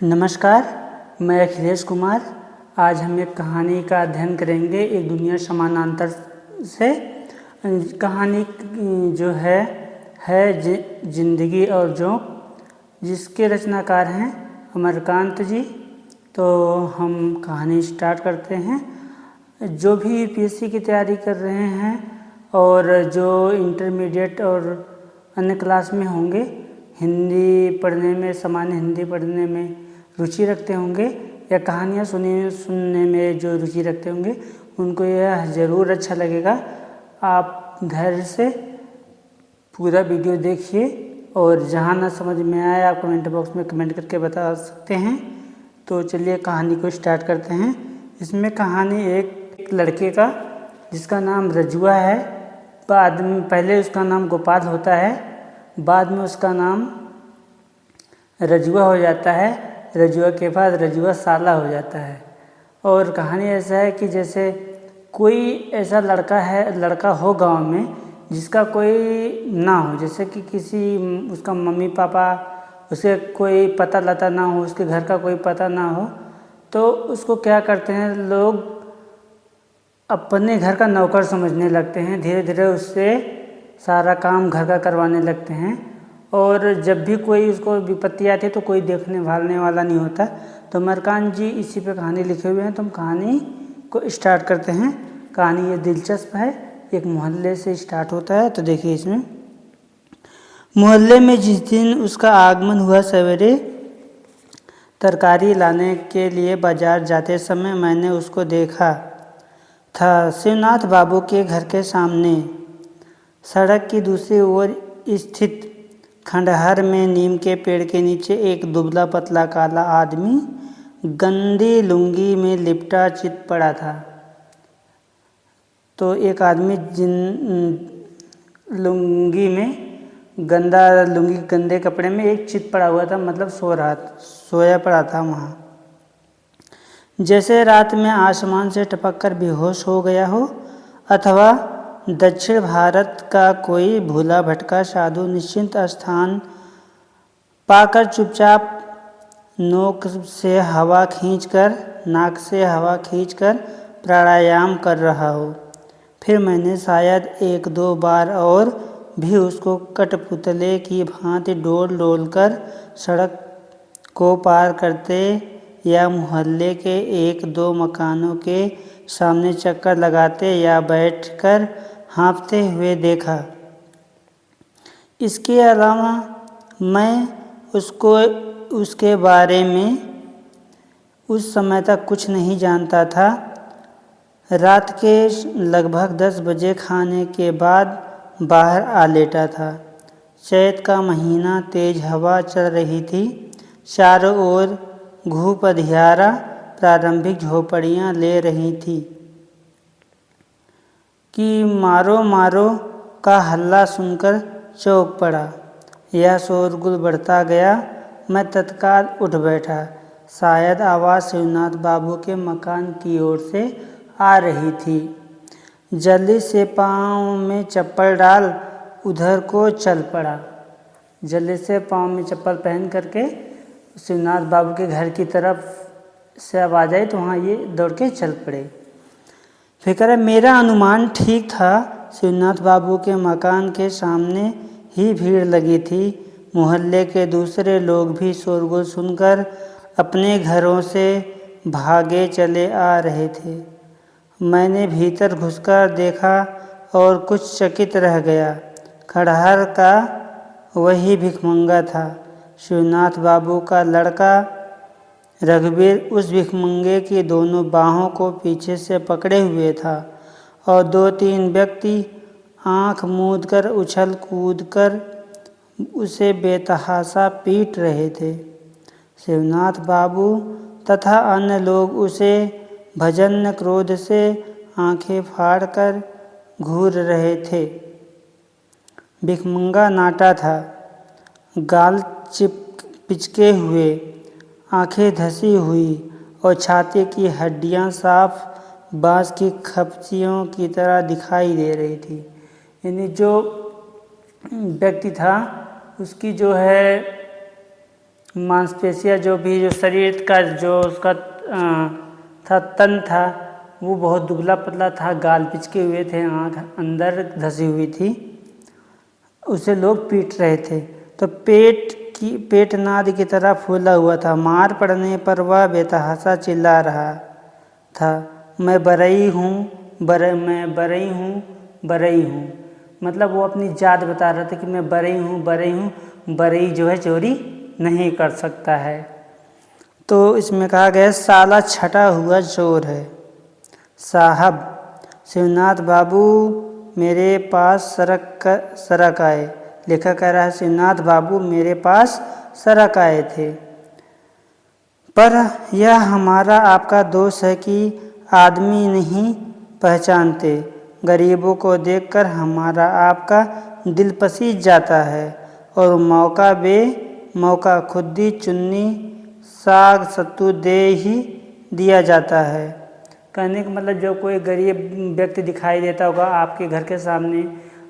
नमस्कार, मैं अखिलेश कुमार। आज हम एक कहानी का अध्ययन करेंगे, एक दुनिया समानांतर से। कहानी जो है जिंदगी और जोंक, जिसके रचनाकार हैं अमरकांत जी। तो हम कहानी स्टार्ट करते हैं। जो भी यूपीएससी की तैयारी कर रहे हैं और जो इंटरमीडिएट और अन्य क्लास में होंगे, हिंदी पढ़ने में, सामान्य हिंदी पढ़ने में रुचि रखते होंगे या कहानियाँ सुनने में जो रुचि रखते होंगे, उनको यह ज़रूर अच्छा लगेगा। आप धैर्य से पूरा वीडियो देखिए और जहाँ ना समझ में आए आप कमेंट बॉक्स में कमेंट करके बता सकते हैं। तो चलिए कहानी को स्टार्ट करते हैं। इसमें कहानी एक लड़के का, जिसका नाम रजुआ है। बाद में, पहले उसका नाम गोपाल होता है, बाद में उसका नाम रजुआ हो जाता है। रजुआ के बाद रजुआ साला हो जाता है। और कहानी ऐसा है कि जैसे कोई ऐसा लड़का हो गांव में जिसका कोई ना हो, जैसे कि किसी उसका मम्मी पापा, उसे कोई पता लता ना हो, उसके घर का कोई पता ना हो, तो उसको क्या करते हैं लोग, अपने घर का नौकर समझने लगते हैं। धीरे धीरे उससे सारा काम घर का करवाने लगते हैं। और जब भी कोई उसको विपत्ति आती है तो कोई देखने भालने वाला नहीं होता। तो अमरकांत जी इसी पे कहानी लिखे हुए हैं। तो हम कहानी को स्टार्ट करते हैं। कहानी ये दिलचस्प है, एक मोहल्ले से स्टार्ट होता है। तो देखिए, इसमें मोहल्ले में जिस दिन उसका आगमन हुआ, सवेरे तरकारी लाने के लिए बाजार जाते समय मैंने उसको देखा था। शिवनाथ बाबू के घर के सामने सड़क की दूसरी ओर स्थित खंडहर में नीम के पेड़ के नीचे एक दुबला पतला काला आदमी गंदी लुंगी में लिपटा चित पड़ा था। तो एक आदमी लुंगी में, गंदे कपड़े में एक चित पड़ा हुआ था, मतलब सोया पड़ा था वहाँ। जैसे रात में आसमान से टपक कर बेहोश हो गया हो, अथवा दक्षिण भारत का कोई भूला भटका साधु निश्चिंत स्थान पाकर चुपचाप नाक से हवा खींचकर प्राणायाम कर रहा हो। फिर मैंने शायद एक दो बार और भी उसको कठपुतले की भांति डोल कर सड़क को पार करते या मोहल्ले के एक दो मकानों के सामने चक्कर लगाते या बैठकर हाँफते हुए देखा। इसके अलावा मैं उसके बारे में उस समय तक कुछ नहीं जानता था। रात के लगभग 10 बजे खाने के बाद बाहर आ लेटा था। चैत का महीना, तेज हवा चल रही थी। चारों ओर घूप अंधियारा प्रारंभिक झोपड़ियाँ ले रही थी कि मारो का हल्ला सुनकर चौंक पड़ा। यह शोरगुल बढ़ता गया। मैं तत्काल उठ बैठा। शायद आवाज़ शिवनाथ बाबू के मकान की ओर से आ रही थी। जल्दी से पाँव में चप्पल डाल उधर को चल पड़ा। जल्दी से पाँव में चप्पल पहन करके शिवनाथ बाबू के घर की तरफ से आवाज़ आई तो वहाँ ये दौड़ के चल पड़े। फिक्र है, मेरा अनुमान ठीक था। शिवनाथ बाबू के मकान के सामने ही भीड़ लगी थी। मोहल्ले के दूसरे लोग भी शोरगुल सुनकर अपने घरों से भागे चले आ रहे थे। मैंने भीतर घुसकर देखा और कुछ चकित रह गया। खंडहर का वही भिखमंगा था, शिवनाथ बाबू का लड़का रघुवीर। उस भिखमंगे की दोनों बाहों को पीछे से पकड़े हुए था और 2-3 व्यक्ति आंख मूंद कर उछल कूद कर उसे बेतहाशा पीट रहे थे। शिवनाथ बाबू तथा अन्य लोग उसे भजन क्रोध से आंखें फाड़कर घूर रहे थे। भिखमंगा नाटा था, गाल पिचके हुए, आंखें धसी हुई और छाती की हड्डियां साफ बाँस की खपचियों की तरह दिखाई दे रही थी। यानी जो व्यक्ति था उसकी जो है मांसपेशियाँ जो शरीर का जो उसका था तन था वो बहुत दुबला पतला था, गाल पिचके हुए थे, आँख अंदर धसी हुई थी, उसे लोग पीट रहे थे। तो पेट नाद की तरह फूला हुआ था। मार पड़ने पर वह बेतहाशा चिल्ला रहा था, मैं बरई हूँ, मैं बरई हूँ, बरई हूँ। मतलब वो अपनी जात बता रहा था कि मैं बरई हूँ, बरई हूँ। बरई जो है चोरी नहीं कर सकता है। तो इसमें कहा गया साला छटा हुआ चोर है। साहब, शिवनाथ बाबू मेरे पास सरक आए। लेखक कह रहा है शिवनाथ बाबू मेरे पास सरक आए थे, पर यह हमारा आपका दोष है कि आदमी नहीं पहचानते। गरीबों को देखकर हमारा आपका दिल पसीज जाता है और मौका खुद्दी चुन्नी साग सत्तू दे ही दिया जाता है। कहने का मतलब जो कोई गरीब व्यक्ति दिखाई देता होगा आपके घर के सामने,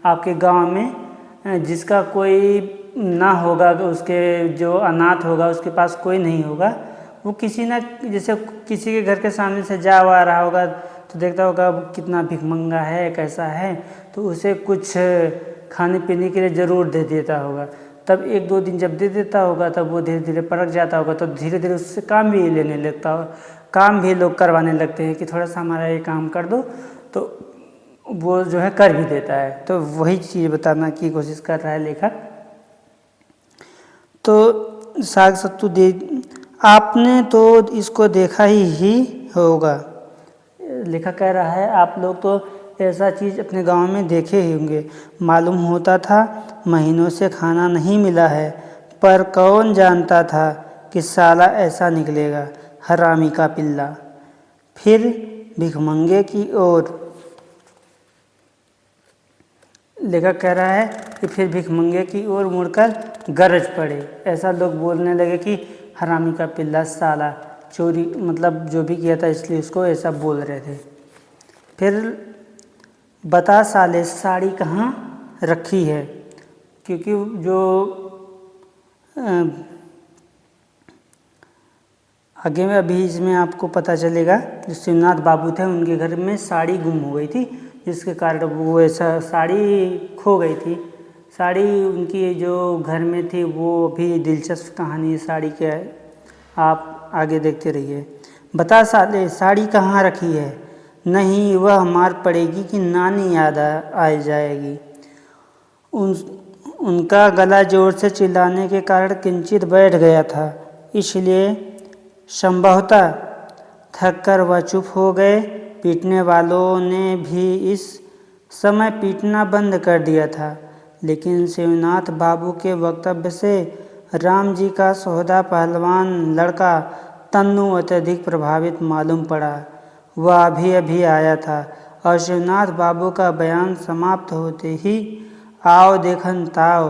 आपके गांव में, जिसका कोई ना होगा, उसके जो अनाथ होगा, उसके पास कोई नहीं होगा, वो जैसे किसी के घर के सामने से जा आ रहा होगा तो देखता होगा कितना भिखमंगा है, कैसा है, तो उसे कुछ खाने पीने के लिए ज़रूर दे देता होगा। तब 1-2 दिन जब दे देता होगा तब वो धीरे धीरे परख जाता होगा, तो धीरे धीरे उससे काम भी लेने लगता हो, काम भी लोग करवाने लगते हैं कि थोड़ा सा हमारा ये काम कर दो, तो वो जो है कर भी देता है। तो वही चीज़ बताना की कोशिश कर रहा है लेखक। तो साग सत्तू दे, आपने तो इसको देखा ही होगा। लेखक कह रहा है आप लोग तो ऐसा चीज़ अपने गांव में देखे ही होंगे। मालूम होता था महीनों से खाना नहीं मिला है, पर कौन जानता था कि साला ऐसा निकलेगा, हरामी का पिल्ला। फिर भिखमंगे की ओर, लेखक कह रहा है कि फिर भिखमंगे की ओर मुड़कर गरज पड़े। ऐसा लोग बोलने लगे कि हरामी का पिल्ला, साला चोरी, मतलब जो भी किया था इसलिए उसको ऐसा बोल रहे थे। फिर बता साले साड़ी कहाँ रखी है, क्योंकि जो आगे में अभी इसमें आपको पता चलेगा जो शिवनाथ बाबू थे उनके घर में साड़ी गुम हो गई थी, जिसके कारण वो ऐसा साड़ी खो गई थी। साड़ी उनकी जो घर में थी वो भी दिलचस्प कहानी है साड़ी के, आप आगे देखते रहिए। बता साले साड़ी कहाँ रखी है, नहीं वह मार पड़ेगी कि नानी याद आ जाएगी। उनका गला जोर से चिल्लाने के कारण किंचित बैठ गया था, इसलिए संभवतः थककर वह चुप हो गए। पीटने वालों ने भी इस समय पीटना बंद कर दिया था, लेकिन शिवनाथ बाबू के वक्तव्य से राम जी का सौदा पहलवान लड़का तन्नू अत्यधिक प्रभावित मालूम पड़ा। वह अभी अभी आया था और शिवनाथ बाबू का बयान समाप्त होते ही आओ देखन ताओ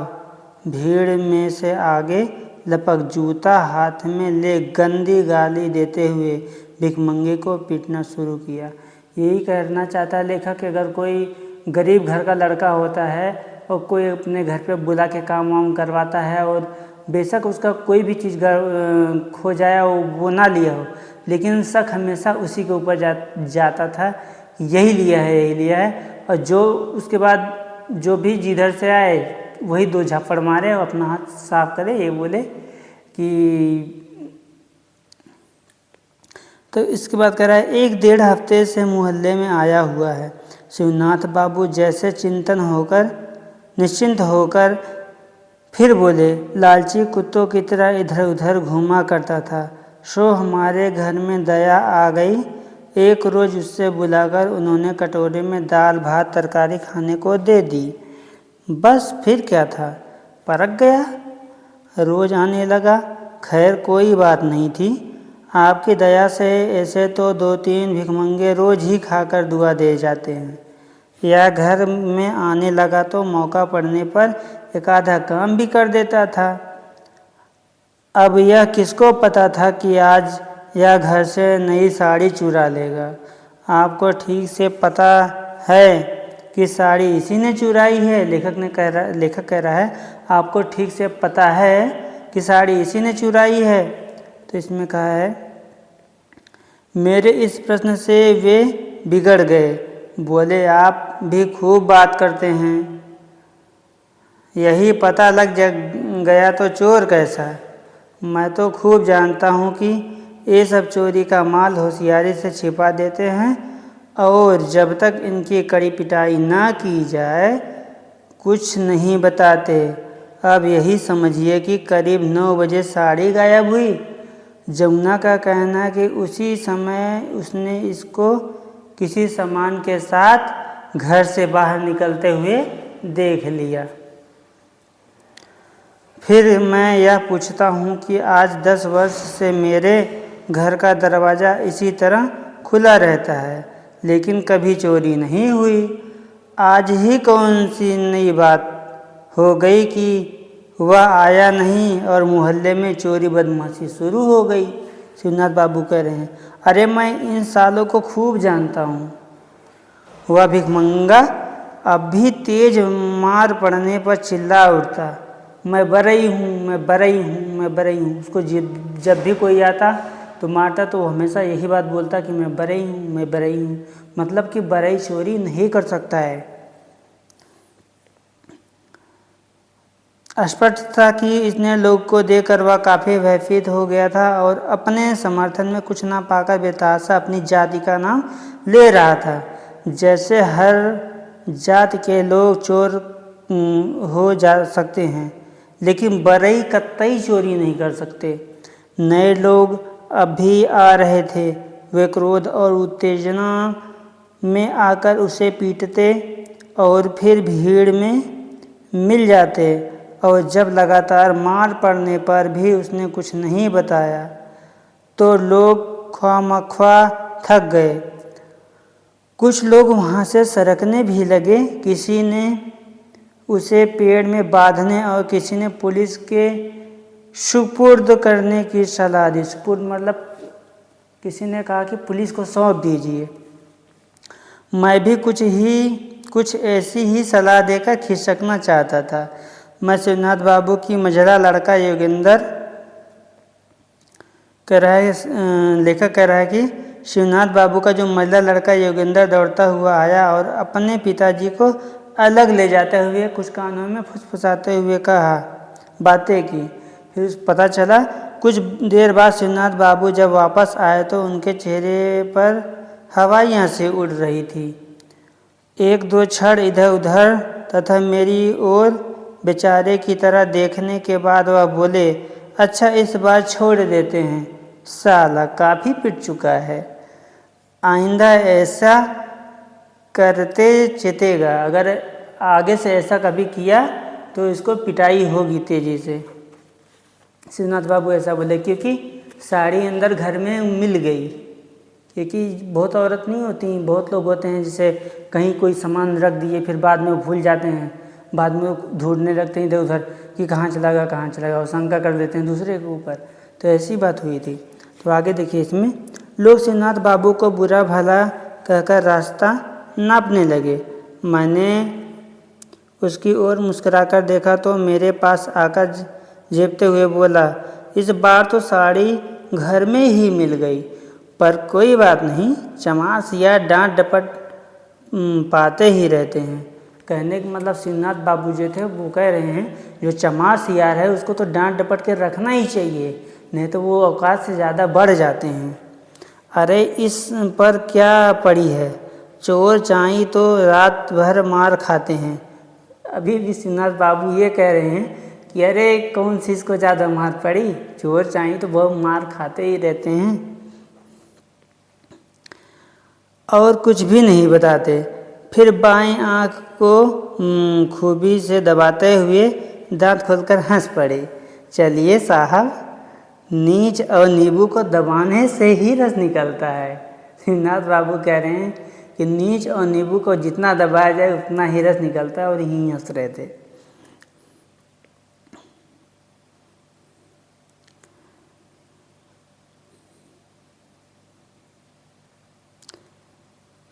भीड़ में से आगे लपक जूता हाथ में ले गंदी गाली देते हुए भिखमंगे को पीटना शुरू किया। यही कहना चाहता है लेखक कि अगर कोई गरीब घर का लड़का होता है और कोई अपने घर पे बुला के काम वाम करवाता है और बेशक उसका कोई भी चीज़ खो जाए वो ना लिया हो, लेकिन शक हमेशा उसी के ऊपर जाता था, यही लिया है, और जो उसके बाद जो भी जिधर से आए वही 2 झापड़ मारे और अपना हाथ साफ करे, ये बोले कि। तो इसके बाद कह रहा है 1-1.5 हफ्ते से मोहल्ले में आया हुआ है। शिवनाथ बाबू जैसे निश्चिंत होकर फिर बोले, लालची कुत्तों की तरह इधर उधर घूमा करता था, सो हमारे घर में दया आ गई। एक रोज़ उससे बुलाकर उन्होंने कटोरे में दाल भात तरकारी खाने को दे दी। बस फिर क्या था, परख गया, रोज़ आने लगा। खैर कोई बात नहीं थी, आपकी दया से ऐसे तो 2-3 भिखमंगे रोज़ ही खाकर दुआ दे जाते हैं। यह घर में आने लगा तो मौका पड़ने पर एक आधा काम भी कर देता था। अब यह किसको पता था कि आज यह घर से नई साड़ी चुरा लेगा। आपको ठीक से पता है कि साड़ी इसी ने चुराई है। लेखक कह रहा है आपको ठीक से पता है कि साड़ी इसी ने चुराई है? तो इसमें कहा है, मेरे इस प्रश्न से वे बिगड़ गए। बोले, आप भी खूब बात करते हैं, यही पता लग गया तो चोर कैसा? मैं तो खूब जानता हूँ कि ये सब चोरी का माल होशियारी से छिपा देते हैं और जब तक इनकी कड़ी पिटाई ना की जाए कुछ नहीं बताते। अब यही समझिए कि करीब 9 बजे साड़ी गायब हुई। जमुना का कहना है कि उसी समय उसने इसको किसी सामान के साथ घर से बाहर निकलते हुए देख लिया। फिर मैं यह पूछता हूँ कि आज 10 वर्ष से मेरे घर का दरवाज़ा इसी तरह खुला रहता है, लेकिन कभी चोरी नहीं हुई। आज ही कौन सी नई बात हो गई कि वह आया नहीं और मोहल्ले में चोरी बदमाशी शुरू हो गई? शिवनाथ बाबू कह रहे हैं, अरे मैं इन सालों को खूब जानता हूँ। वह भिखमंगा अब भी तेज मार पड़ने पर चिल्ला उठता, मैं बरई हूँ, मैं बरई हूँ, मैं बरई हूँ। उसको जब भी कोई आता तो मारता तो वो हमेशा यही बात बोलता कि मैं बरई हूँ, मैं बरई हूँ। मतलब कि बरई चोरी नहीं कर सकता है। स्पष्ट था कि इसने लोग को देखकर वह काफ़ी भयभीत हो गया था और अपने समर्थन में कुछ ना पाकर बेतहाशा अपनी जाति का नाम ले रहा था। जैसे हर जाति के लोग चोर हो जा सकते हैं, लेकिन बरई कतई चोरी नहीं कर सकते। नए लोग अभी आ रहे थे। वे क्रोध और उत्तेजना में आकर उसे पीटते और फिर भीड़ में मिल जाते, और जब लगातार मार पड़ने पर भी उसने कुछ नहीं बताया तो लोग ख्वामख्वा थक गए। कुछ लोग वहाँ से सरकने भी लगे। किसी ने उसे पेड़ में बांधने और किसी ने पुलिस के सुपुर्द करने की सलाह दी। सुपुर्द मतलब किसी ने कहा कि पुलिस को सौंप दीजिए। मैं भी कुछ ऐसी ही सलाह देकर खिसकना चाहता था। मैं शिवनाथ बाबू की मझला लड़का योगेंद्र लेखक कह रहा है कि शिवनाथ बाबू का जो मझला लड़का योगेंद्र दौड़ता हुआ आया और अपने पिताजी को अलग ले जाते हुए कुछ कानों में फुसफुसाते हुए कहा, बातें की। फिर पता चला कुछ देर बाद शिवनाथ बाबू जब वापस आए तो उनके चेहरे पर हवाइयाँ से उड़ रही थी। 1-2 क्षण इधर उधर तथा मेरी ओर बेचारे की तरह देखने के बाद वह बोले, अच्छा इस बार छोड़ देते हैं, साला काफ़ी पिट चुका है, आइंदा ऐसा करते चेतेगा। अगर आगे से ऐसा कभी किया तो इसको पिटाई होगी तेज़ी से। शिवनाथ बाबू ऐसा बोले क्योंकि साड़ी अंदर घर में मिल गई। क्योंकि बहुत औरत नहीं होती, बहुत लोग होते हैं जैसे कहीं कोई सामान रख दिए फिर बाद में वो भूल जाते हैं, बाद में ढूंढने लगते हैं इधर उधर कि कहाँ चला गया और शंका कर देते हैं दूसरे के ऊपर। तो ऐसी बात हुई थी। तो आगे देखिए, इसमें लोग शिवनाथ बाबू को बुरा भला कहकर रास्ता नापने लगे। मैंने उसकी ओर मुस्कुराकर देखा तो मेरे पास आकर झेपते हुए बोला, इस बार तो साड़ी घर में ही मिल गई, पर कोई बात नहीं, चमार या डांट डपट पाते ही रहते हैं। कहने का मतलब शिवनाथ बाबू जो थे वो कह रहे हैं जो चमार सियार है उसको तो डांट डपट के रखना ही चाहिए, नहीं तो वो औकात से ज़्यादा बढ़ जाते हैं। अरे इस पर क्या पड़ी है, चोर चाई तो रात भर मार खाते हैं। अभी भी शिवनाथ बाबू ये कह रहे हैं कि अरे कौन सी इसको ज़्यादा मार पड़ी, चोर चाई तो बहुत मार खाते ही रहते हैं और कुछ भी नहीं बताते। फिर बाएं आँख को खूबी से दबाते हुए दांत खोलकर हंस पड़े। चलिए साहब, नीच और नींबू को दबाने से ही रस निकलता है। शिवनाथ बाबू कह रहे हैं कि नीच और नींबू को जितना दबाया जाए उतना ही रस निकलता है, और यहीं हंस रहे थे।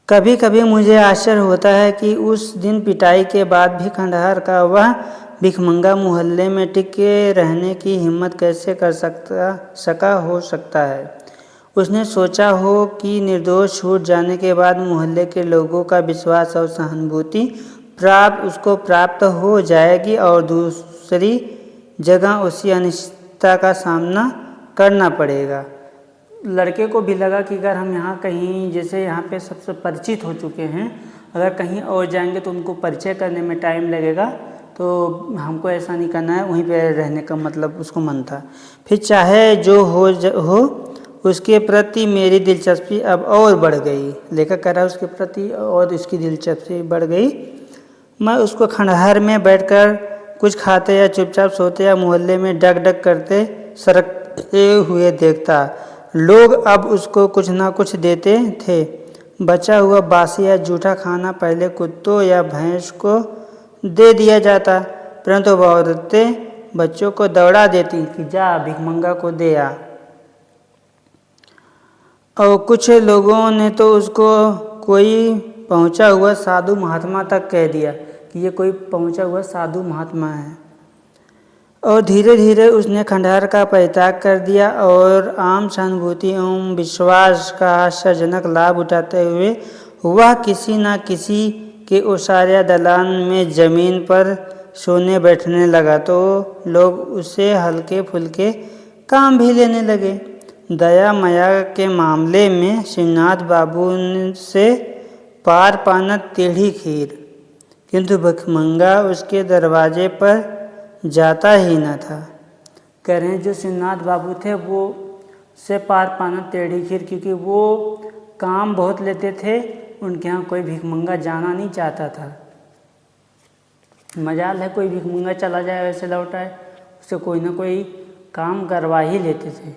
कभी कभी मुझे आश्चर्य होता है कि उस दिन पिटाई के बाद भी खंडहर का वह भिखमंगा मोहल्ले में टिके रहने की हिम्मत कैसे कर सकता है। उसने सोचा हो कि निर्दोष छूट जाने के बाद मोहल्ले के लोगों का विश्वास और सहानुभूति उसको प्राप्त हो जाएगी और दूसरी जगह उसी अनिश्चितता का सामना करना पड़ेगा। लड़के को भी लगा कि अगर हम यहाँ कहीं, जैसे यहाँ पे सबसे परिचित हो चुके हैं, अगर कहीं और जाएंगे तो उनको परिचय करने में टाइम लगेगा, तो हमको ऐसा नहीं करना है। वहीं पे रहने का मतलब उसको मन था। फिर चाहे जो हो उसके प्रति मेरी दिलचस्पी अब और बढ़ गई। लेखक कह रहा है उसके प्रति और उसकी दिलचस्पी बढ़ गई। मैं उसको खंडहर में बैठकर कुछ खाते या चुपचाप सोते या मोहल्ले में डग डग करते सरकते हुए देखता। लोग अब उसको कुछ ना कुछ देते थे। बचा हुआ बासी या जूठा खाना पहले कुत्तों या भैंस को दे दिया जाता, परंतु वह औरतें बच्चों को दौड़ा देती कि जा भिखमंगा को दे आ। और कुछ लोगों ने तो उसको कोई पहुंचा हुआ साधु महात्मा तक कह दिया कि ये कोई पहुंचा हुआ साधु महात्मा है। और धीरे धीरे उसने खंडहर का परित्याग कर दिया और आम सहानुभूति एवं विश्वास का आश्चर्यजनक लाभ उठाते हुए वह किसी न किसी के ओसारिया दलान में जमीन पर सोने बैठने लगा, तो लोग उसे हल्के फुल्के काम भी लेने लगे। दया माया के मामले में शिवनाथ बाबू से पार पाना टेढ़ी खीर, किंतु भिखमंगा उसके दरवाजे पर जाता ही न था। कह रहे हैं जो शिवनाथ बाबू थे वो से पार पाना टेढ़ी खीर, क्योंकि वो काम बहुत लेते थे, उनके यहाँ कोई भिखमंगा जाना नहीं चाहता था। मजाल है कोई भिखमंगा चला जाए वैसे लौट आए, उससे कोई ना कोई काम करवा ही लेते थे।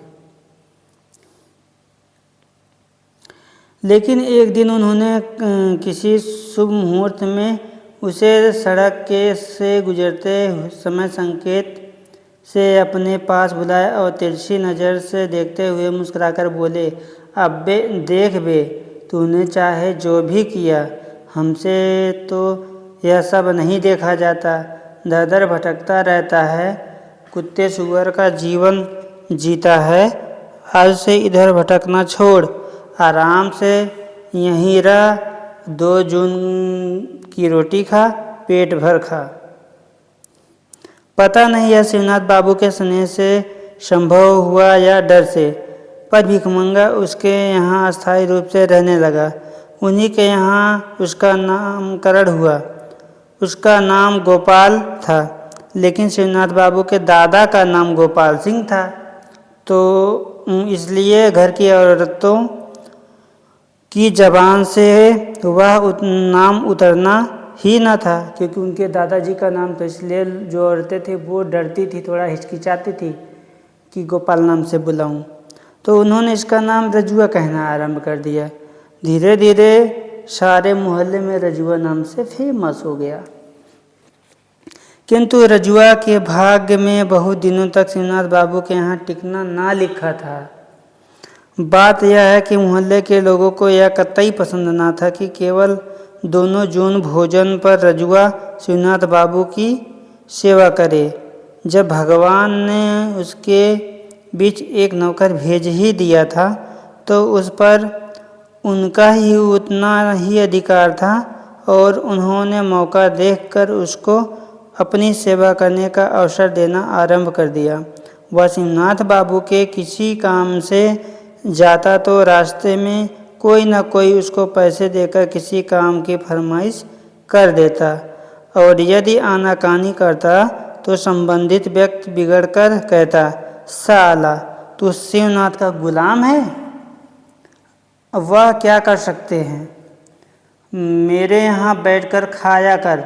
लेकिन एक दिन उन्होंने किसी शुभ मुहूर्त में उसे सड़क से गुजरते समय संकेत से अपने पास बुलाया और तिरछी नज़र से देखते हुए मुस्कुराकर बोले, अब देख बे, तूने चाहे जो भी किया, हमसे तो यह सब नहीं देखा जाता। दर दर भटकता रहता है, कुत्ते सुअर का जीवन जीता है। आज से इधर भटकना छोड़, आराम से यहीं रह, 2 जून की रोटी खा, पेट भर खा। पता नहीं यह शिवनाथ बाबू के स्नेह से संभव हुआ या डर से, पर भिखमंगा उसके यहाँ अस्थायी रूप से रहने लगा। उन्हीं के यहाँ उसका नामकरण हुआ। उसका नाम गोपाल था, लेकिन शिवनाथ बाबू के दादा का नाम गोपाल सिंह था, तो इसलिए घर की औरतों की जबान से वह नाम उतरना ही न था, क्योंकि उनके दादाजी का नाम, तो इसलिए जो औरतें थी वो डरती थी, थोड़ा हिचकिचाती थी कि गोपाल नाम से बुलाऊं। तो उन्होंने इसका नाम रजुआ कहना आरंभ कर दिया। धीरे धीरे सारे मोहल्ले में रजुआ नाम से फेमस हो गया। किंतु रजुआ के भाग्य में बहुत दिनों तक शिवनाथ बाबू के यहाँ टिकना ना लिखा था। बात यह है कि मोहल्ले के लोगों को यह कतई पसंद ना था कि केवल 2 जून भोजन पर रजुआ शिवनाथ बाबू की सेवा करे। जब भगवान ने उसके बीच एक नौकर भेज ही दिया था, तो उस पर उनका ही उतना ही अधिकार था और उन्होंने मौका देखकर उसको अपनी सेवा करने का अवसर देना आरंभ कर दिया। वह शिवनाथ बाबू के किसी काम से जाता तो रास्ते में कोई न कोई उसको पैसे देकर किसी काम की फरमाइश कर देता, और यदि आनाकानी करता तो संबंधित व्यक्ति बिगड़कर कहता, साला तू शिवनाथ का गुलाम है, वह क्या कर सकते हैं, मेरे यहाँ बैठकर खाया कर,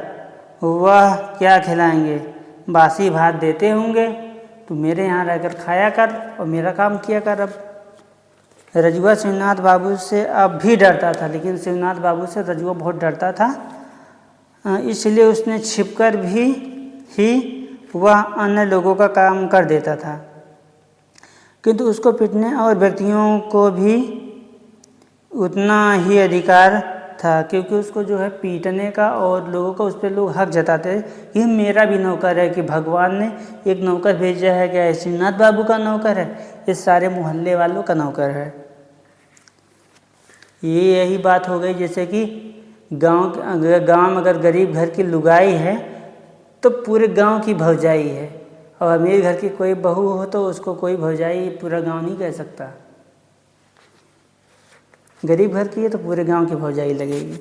वह क्या खिलाएंगे, बासी भात देते होंगे, तू मेरे यहाँ रहकर खाया कर और मेरा काम किया कर। अब रजुआ शिवनाथ बाबू से अब भी डरता था, लेकिन शिवनाथ बाबू से रजुआ बहुत डरता था, इसलिए उसने छिपकर भी ही वह अन्य लोगों का काम कर देता था। किंतु उसको पिटने और व्यक्तियों को भी उतना ही अधिकार था, क्योंकि उसको जो है पीटने का और लोगों का उस पर लोग हक जताते कि मेरा भी नौकर है, कि भगवान ने एक नौकर भेजा है, क्या शिवनाथ बाबू का नौकर है, इस सारे मोहल्ले वालों का नौकर है। यही बात हो गई, जैसे कि गांव में अगर गरीब घर की लुगाई है तो पूरे गांव की भौजाई है, और अमीर घर की कोई बहू हो तो उसको कोई भौजाई पूरा गांव नहीं कह सकता। गरीब घर की है तो पूरे गांव की भौजाई लगेगी।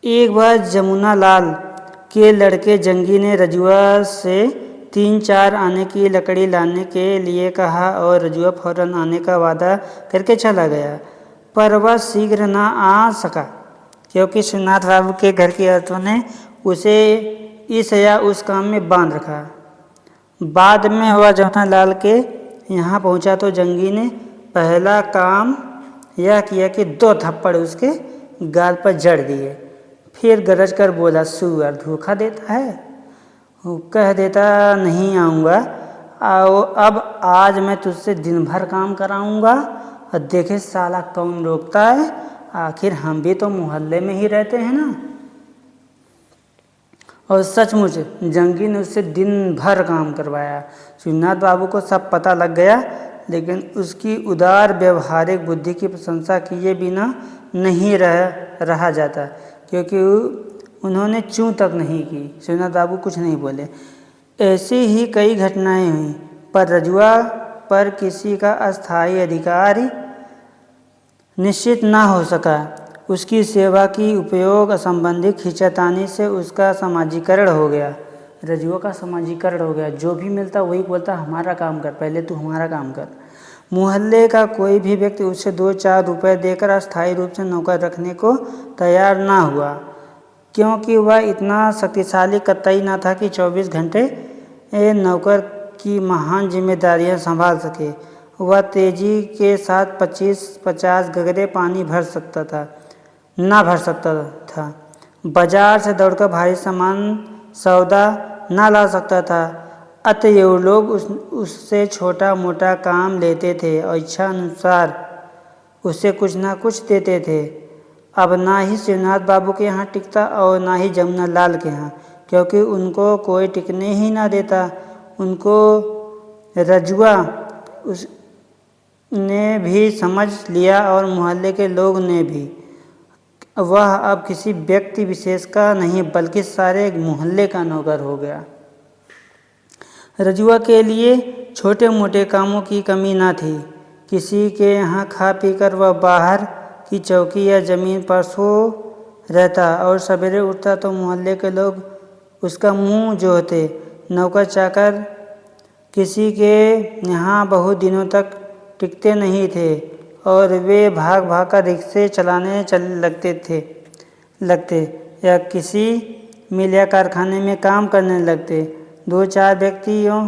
एक बार जमुना लाल के लड़के जंगी ने रजुआ से 3-4 आने की लकड़ी लाने के लिए कहा और रजुआ फौरन आने का वादा करके चला गया, पर वह शीघ्र न आ सका, क्योंकि शिवनाथ बाबू के घर की औरतों ने उसे इस या उस काम में बांध रखा। बाद में हुआ जमुना लाल के यहाँ पहुँचा तो जंगी ने पहला काम यह किया कि 2 थप्पड़ उसके गाल पर जड़ दिए। फिर गरज कर बोला, सुअर धोखा देता है, कह देता नहीं आऊँगा, अब आज मैं तुझसे दिन भर काम कराऊँगा और देखे साला कौन रोकता है, आखिर हम भी तो मोहल्ले में ही रहते हैं ना। और सचमुच जंगी ने उससे दिन भर काम करवाया। शिवनाथ बाबू को सब पता लग गया, लेकिन उसकी उदार व्यवहारिक बुद्धि की प्रशंसा किए बिना नहीं रहा जाता, क्योंकि उन्होंने चूं तक नहीं की। शिवनाथ बाबू कुछ नहीं बोले। ऐसी ही कई घटनाएं हुई, पर रजुआ पर किसी का अस्थायी अधिकार निश्चित ना हो सका। उसकी सेवा की उपयोग संबंधी खींचातानी से उसका समाजीकरण हो गया। रजुआ का समाजीकरण हो गया, जो भी मिलता वही बोलता हमारा काम कर, पहले तू हमारा काम कर। मोहल्ले का कोई भी व्यक्ति उससे 2-4 रुपये देकर अस्थायी रूप से नौकर रखने को तैयार ना हुआ, क्योंकि वह इतना शक्तिशाली कतई ना था कि 24 घंटे नौकर की महान जिम्मेदारियां संभाल सके। वह तेजी के साथ 25-50 गगरे पानी भर सकता था, बाजार से दौड़कर भारी सामान सौदा ना ला सकता था। अतएव लोग उससे छोटा मोटा काम लेते थे और इच्छा अनुसार उससे कुछ ना कुछ देते थे। अब ना ही शिवनाथ बाबू के यहाँ टिकता और ना ही जमुना लाल के यहाँ, क्योंकि उनको कोई टिकने ही ना देता। उनको रजुआ ने भी समझ लिया और मोहल्ले के लोग ने भी। वह अब किसी व्यक्ति विशेष का नहीं बल्कि सारे मोहल्ले का नौकर हो गया। रजुआ के लिए छोटे मोटे कामों की कमी ना थी। किसी के यहाँ खा पी कर वह बाहर की चौकी या ज़मीन पर सो रहता और सवेरे उठता तो मोहल्ले के लोग उसका मुंह जोहते। नौकर चाकर किसी के यहाँ बहुत दिनों तक टिकते नहीं थे और वे भाग भाग कर रिक्शे चलाने लगते या किसी मिल या कारखाने में काम करने लगते। 2-4 व्यक्तियों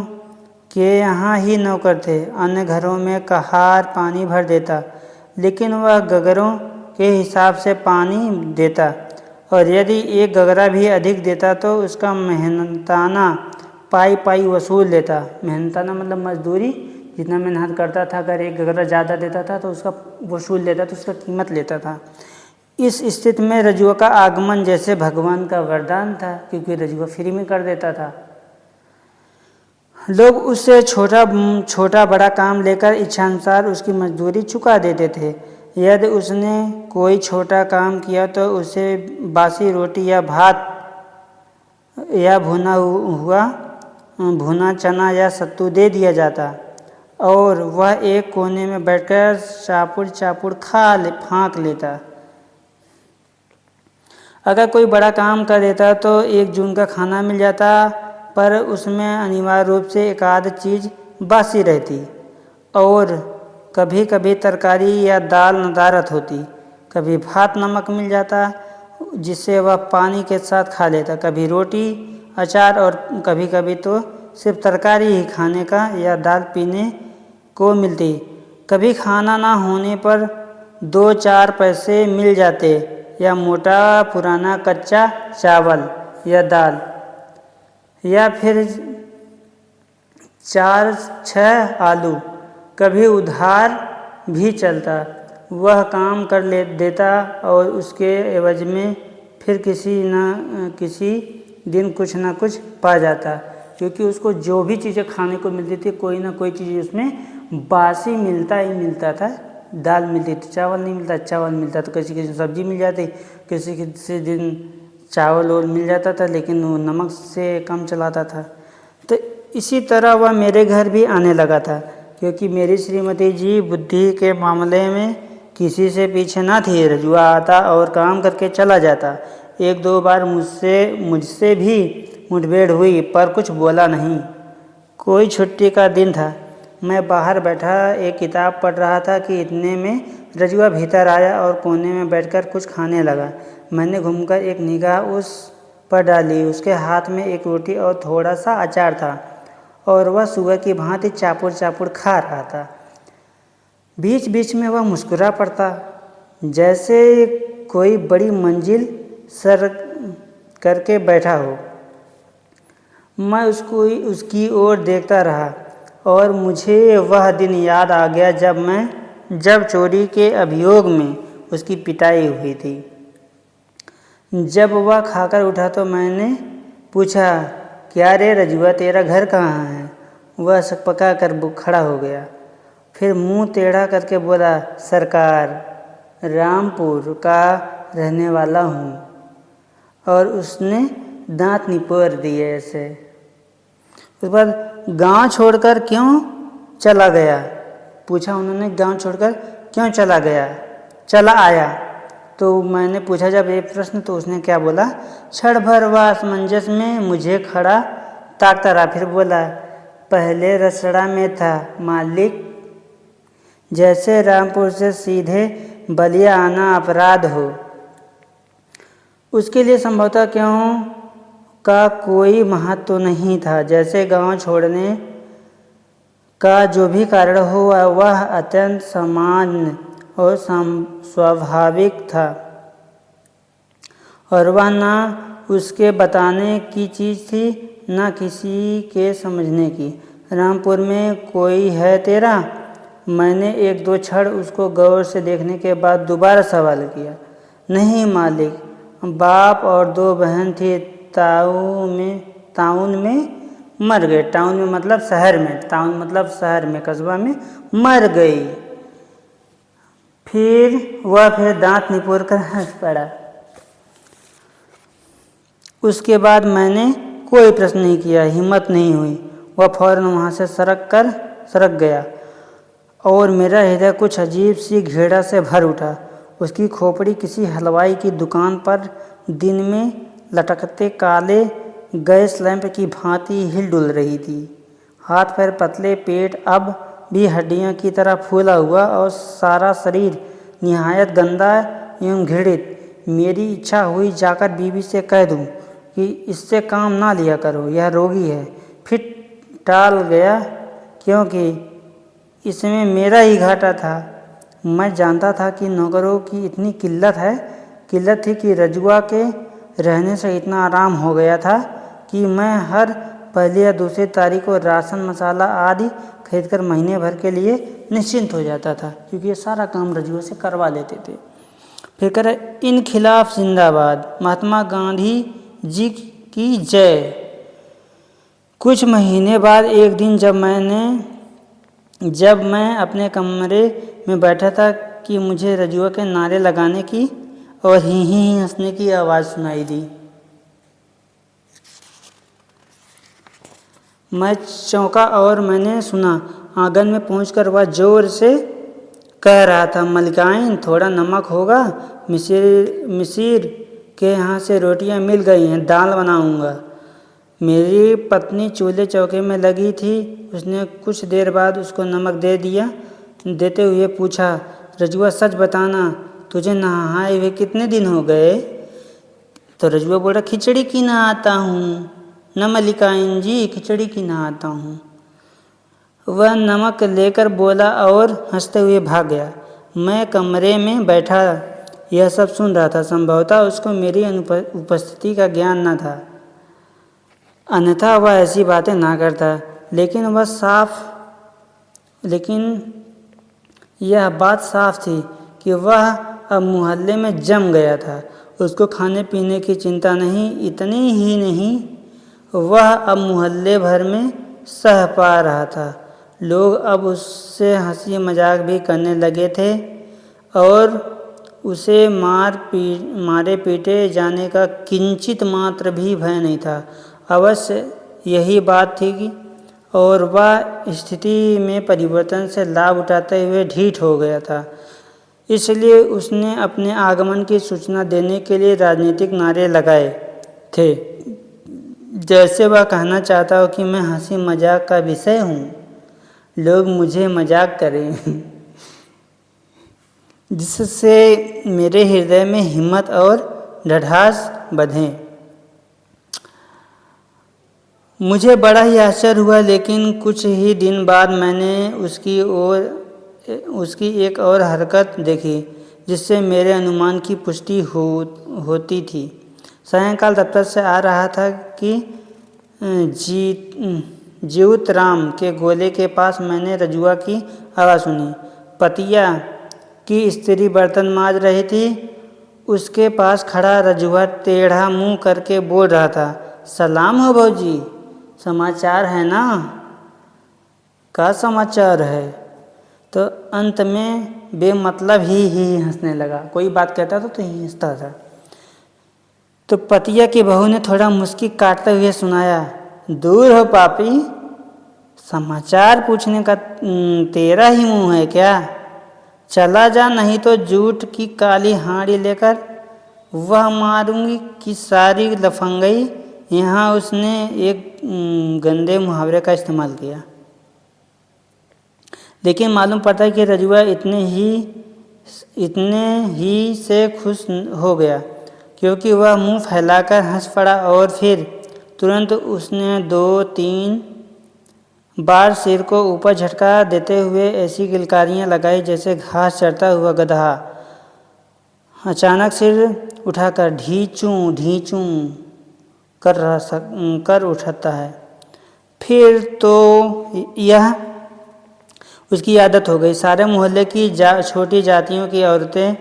के यहाँ ही नौकर थे। अन्य घरों में कहार पानी भर देता, लेकिन वह गगरों के हिसाब से पानी देता, और यदि एक गगरा भी अधिक देता तो उसका मेहनताना पाई वसूल लेता। मेहनताना मतलब मजदूरी, जितना मेहनत करता था, अगर एक गगरा ज़्यादा देता था तो उसका वसूल लेता, तो उसका कीमत लेता था। इस स्थिति में रजुआ का आगमन जैसे भगवान का वरदान था, क्योंकि रजुआ फ्री में कर देता था। लोग उससे छोटा बड़ा काम लेकर इच्छानुसार उसकी मजदूरी चुका देते थे। यदि उसने कोई छोटा काम किया तो उसे बासी रोटी या भात या भुना चना या सत्तू दे दिया जाता और वह एक कोने में बैठकर चापुड़ फाँक लेता। अगर कोई बड़ा काम कर देता तो 1 जून का खाना मिल जाता, पर उसमें अनिवार्य रूप से एक आध चीज़ बासी रहती और कभी कभी तरकारी या दाल नदारत होती। कभी भात नमक मिल जाता जिसे वह पानी के साथ खा लेता, कभी रोटी अचार, और कभी कभी तो सिर्फ तरकारी ही खाने का या दाल पीने को मिलती। कभी खाना ना होने पर 2-4 पैसे मिल जाते या मोटा पुराना कच्चा चावल या दाल, या फिर 4-6 आलू कभी उधार भी चलता। वह काम कर ले देता और उसके एवज में फिर किसी न किसी दिन कुछ ना कुछ पा जाता, क्योंकि उसको जो भी चीज़ें खाने को मिलती थी कोई ना कोई चीज़ उसमें बासी मिलता ही मिलता था। दाल मिलती थी, चावल नहीं मिलता, चावल मिलता तो किसी किसी सब्जी मिल जाती, किसी किसी दिन चावल और मिल जाता था, लेकिन वो नमक से कम चलाता था। तो इसी तरह वह मेरे घर भी आने लगा था, क्योंकि मेरी श्रीमती जी बुद्धि के मामले में किसी से पीछे ना थी। रजुआ आता और काम करके चला जाता। एक दो बार मुझसे भी मुठभेड़ हुई, पर कुछ बोला नहीं। कोई छुट्टी का दिन था, मैं बाहर बैठा एक किताब पढ़ रहा था कि इतने में रजुआ भीतर आया और कोने में बैठकर कुछ खाने लगा। मैंने घूमकर एक निगाह उस पर डाली। उसके हाथ में एक रोटी और थोड़ा सा अचार था और वह सुअर की भांति चापुड़ चापुड़ खा रहा था। बीच बीच में वह मुस्कुरा पड़ता, जैसे कोई बड़ी मंजिल सर करके बैठा हो। मैं उसकी ओर देखता रहा और मुझे वह दिन याद आ गया जब चोरी के अभियोग में उसकी पिटाई हुई थी। जब वह खाकर उठा तो मैंने पूछा, क्या रे रजुआ, तेरा घर कहाँ है? वह सकपका कर खड़ा हो गया, फिर मुंह टेढ़ा करके बोला, सरकार, रामपुर का रहने वाला हूँ। और उसने दांत निपोर दिए ऐसे। उसके बाद गांव छोड़कर क्यों चला गया? पूछा उन्होंने, गांव छोड़कर क्यों चला आया? तो मैंने पूछा जब ये प्रश्न, तो उसने क्या बोला, क्षण भर वह असमंजस में मुझे खड़ा ताकता रहा, फिर बोला, पहले रसड़ा में था मालिक, जैसे रामपुर से सीधे बलिया आना अपराध हो। उसके लिए संभवतः क्यों का कोई महत्व तो नहीं था। जैसे गांव छोड़ने का जो भी कारण हो वह अत्यंत सामान्य और स्वाभाविक था, और वह ना उसके बताने की चीज़ थी ना किसी के समझने की। रामपुर में कोई है तेरा? मैंने एक दो क्षण उसको गौर से देखने के बाद दोबारा सवाल किया। नहीं मालिक, बाप और दो बहन थी, ताउन में मर गए। टाउन में मतलब शहर में, टाउन मतलब शहर में, कस्बा में मर गई। फिर दांत निपोर कर हंस पड़ा। उसके बाद मैंने कोई प्रश्न नहीं किया, हिम्मत नहीं हुई। वह फौरन वहाँ से सरक गया और मेरा हृदय कुछ अजीब सी घृणा से भर उठा। उसकी खोपड़ी किसी हलवाई की दुकान पर दिन में लटकते काले गैस लैंप की भांति हिल-डुल रही थी। हाथ पैर पतले, पेट अब भी हड्डियों की तरह फूला हुआ और सारा शरीर निहायत गंदा एवं घृणित। मेरी इच्छा हुई जाकर बीवी से कह दूं कि इससे काम ना लिया करो, यह रोगी है। फिर टाल गया, क्योंकि इसमें मेरा ही घाटा था। मैं जानता था कि नौकरों की इतनी किल्लत थी कि रजुआ के रहने से इतना आराम हो गया था कि मैं हर पहली या दूसरी तारीख को राशन मसाला आदि खरीदकर महीने भर के लिए निश्चिंत हो जाता था, क्योंकि ये सारा काम रजुआ से करवा लेते थे। फिर करे, इनखिलाफ जिंदाबाद, महात्मा गांधी जी की जय। कुछ महीने बाद एक दिन जब मैं अपने कमरे में बैठा था कि मुझे रजुआ के नारे लगाने की और ही हंसने की आवाज़ सुनाई दी। मैं चौंका और मैंने सुना, आंगन में पहुंचकर वह जोर से कह रहा था, मलिकाइन, थोड़ा नमक होगा? मिसिर के यहाँ से रोटियां मिल गई हैं, दाल बनाऊंगा। मेरी पत्नी चूल्हे चौके में लगी थी। उसने कुछ देर बाद उसको नमक दे दिया। देते हुए पूछा, रजुआ सच बताना, तुझे नहाए हुए कितने दिन हो गए? तो रजुआ बोला, खिचड़ी की नहाता हूँ न मलिकाइन जी, खिचड़ी की नहाता हूँ। वह नमक लेकर बोला और हंसते हुए भाग गया। मैं कमरे में बैठा यह सब सुन रहा था। संभवतः उसको मेरी उपस्थिति का ज्ञान न था, अन्यथा वह ऐसी बातें ना करता, लेकिन वह साफ लेकिन यह बात साफ थी कि वह अब मोहल्ले में जम गया था। उसको खाने पीने की चिंता नहीं, इतनी ही नहीं, वह अब मोहल्ले भर में सह पा रहा था। लोग अब उससे हंसी मजाक भी करने लगे थे और उसे मारे पीटे जाने का किंचित मात्र भी भय नहीं था। अवश्य यही बात थी कि और वह स्थिति में परिवर्तन से लाभ उठाते हुए ढीठ हो गया था। इसलिए उसने अपने आगमन की सूचना देने के लिए राजनीतिक नारे लगाए थे, जैसे वह कहना चाहता हो कि मैं हंसी मजाक का विषय हूँ, लोग मुझे मजाक करें, जिससे मेरे हृदय में हिम्मत और ढाढ़स बढ़े। मुझे बड़ा ही आश्चर्य हुआ, लेकिन कुछ ही दिन बाद मैंने उसकी एक और हरकत देखी जिससे मेरे अनुमान की पुष्टि होती थी। सायंकाल दफ्तर से आ रहा था कि जीवतराम के गोले के पास मैंने रजुआ की आवाज़ सुनी। पतिया की स्त्री बर्तन मांज रही थी। उसके पास खड़ा रजुआ टेढ़ा मुंह करके बोल रहा था, सलाम हो भौजी, समाचार है ना? का समाचार है? तो अंत में बेमतलब ही हंसने लगा। कोई बात कहता तो ही हंसता था। तो पतिया की बहू ने थोड़ा मुस्की काटते हुए सुनाया, दूर हो पापी, समाचार पूछने का तेरा ही मुंह है क्या? चला जा, नहीं तो जूठ की काली हांडी लेकर वह मारूंगी कि सारी लफंगई। यहाँ उसने एक गंदे मुहावरे का इस्तेमाल किया, लेकिन मालूम पड़ता है कि रजुआ इतने ही से खुश हो गया, क्योंकि वह मुंह फैलाकर हंस पड़ा और फिर तुरंत उसने 2-3 बार सिर को ऊपर झटका देते हुए ऐसी किलकारियाँ लगाई जैसे घास चरता हुआ गधा अचानक सिर उठाकर ढींचूं ढींचूं कर उठाता है। फिर तो यह उसकी आदत हो गई। सारे मोहल्ले की छोटी जातियों की औरतें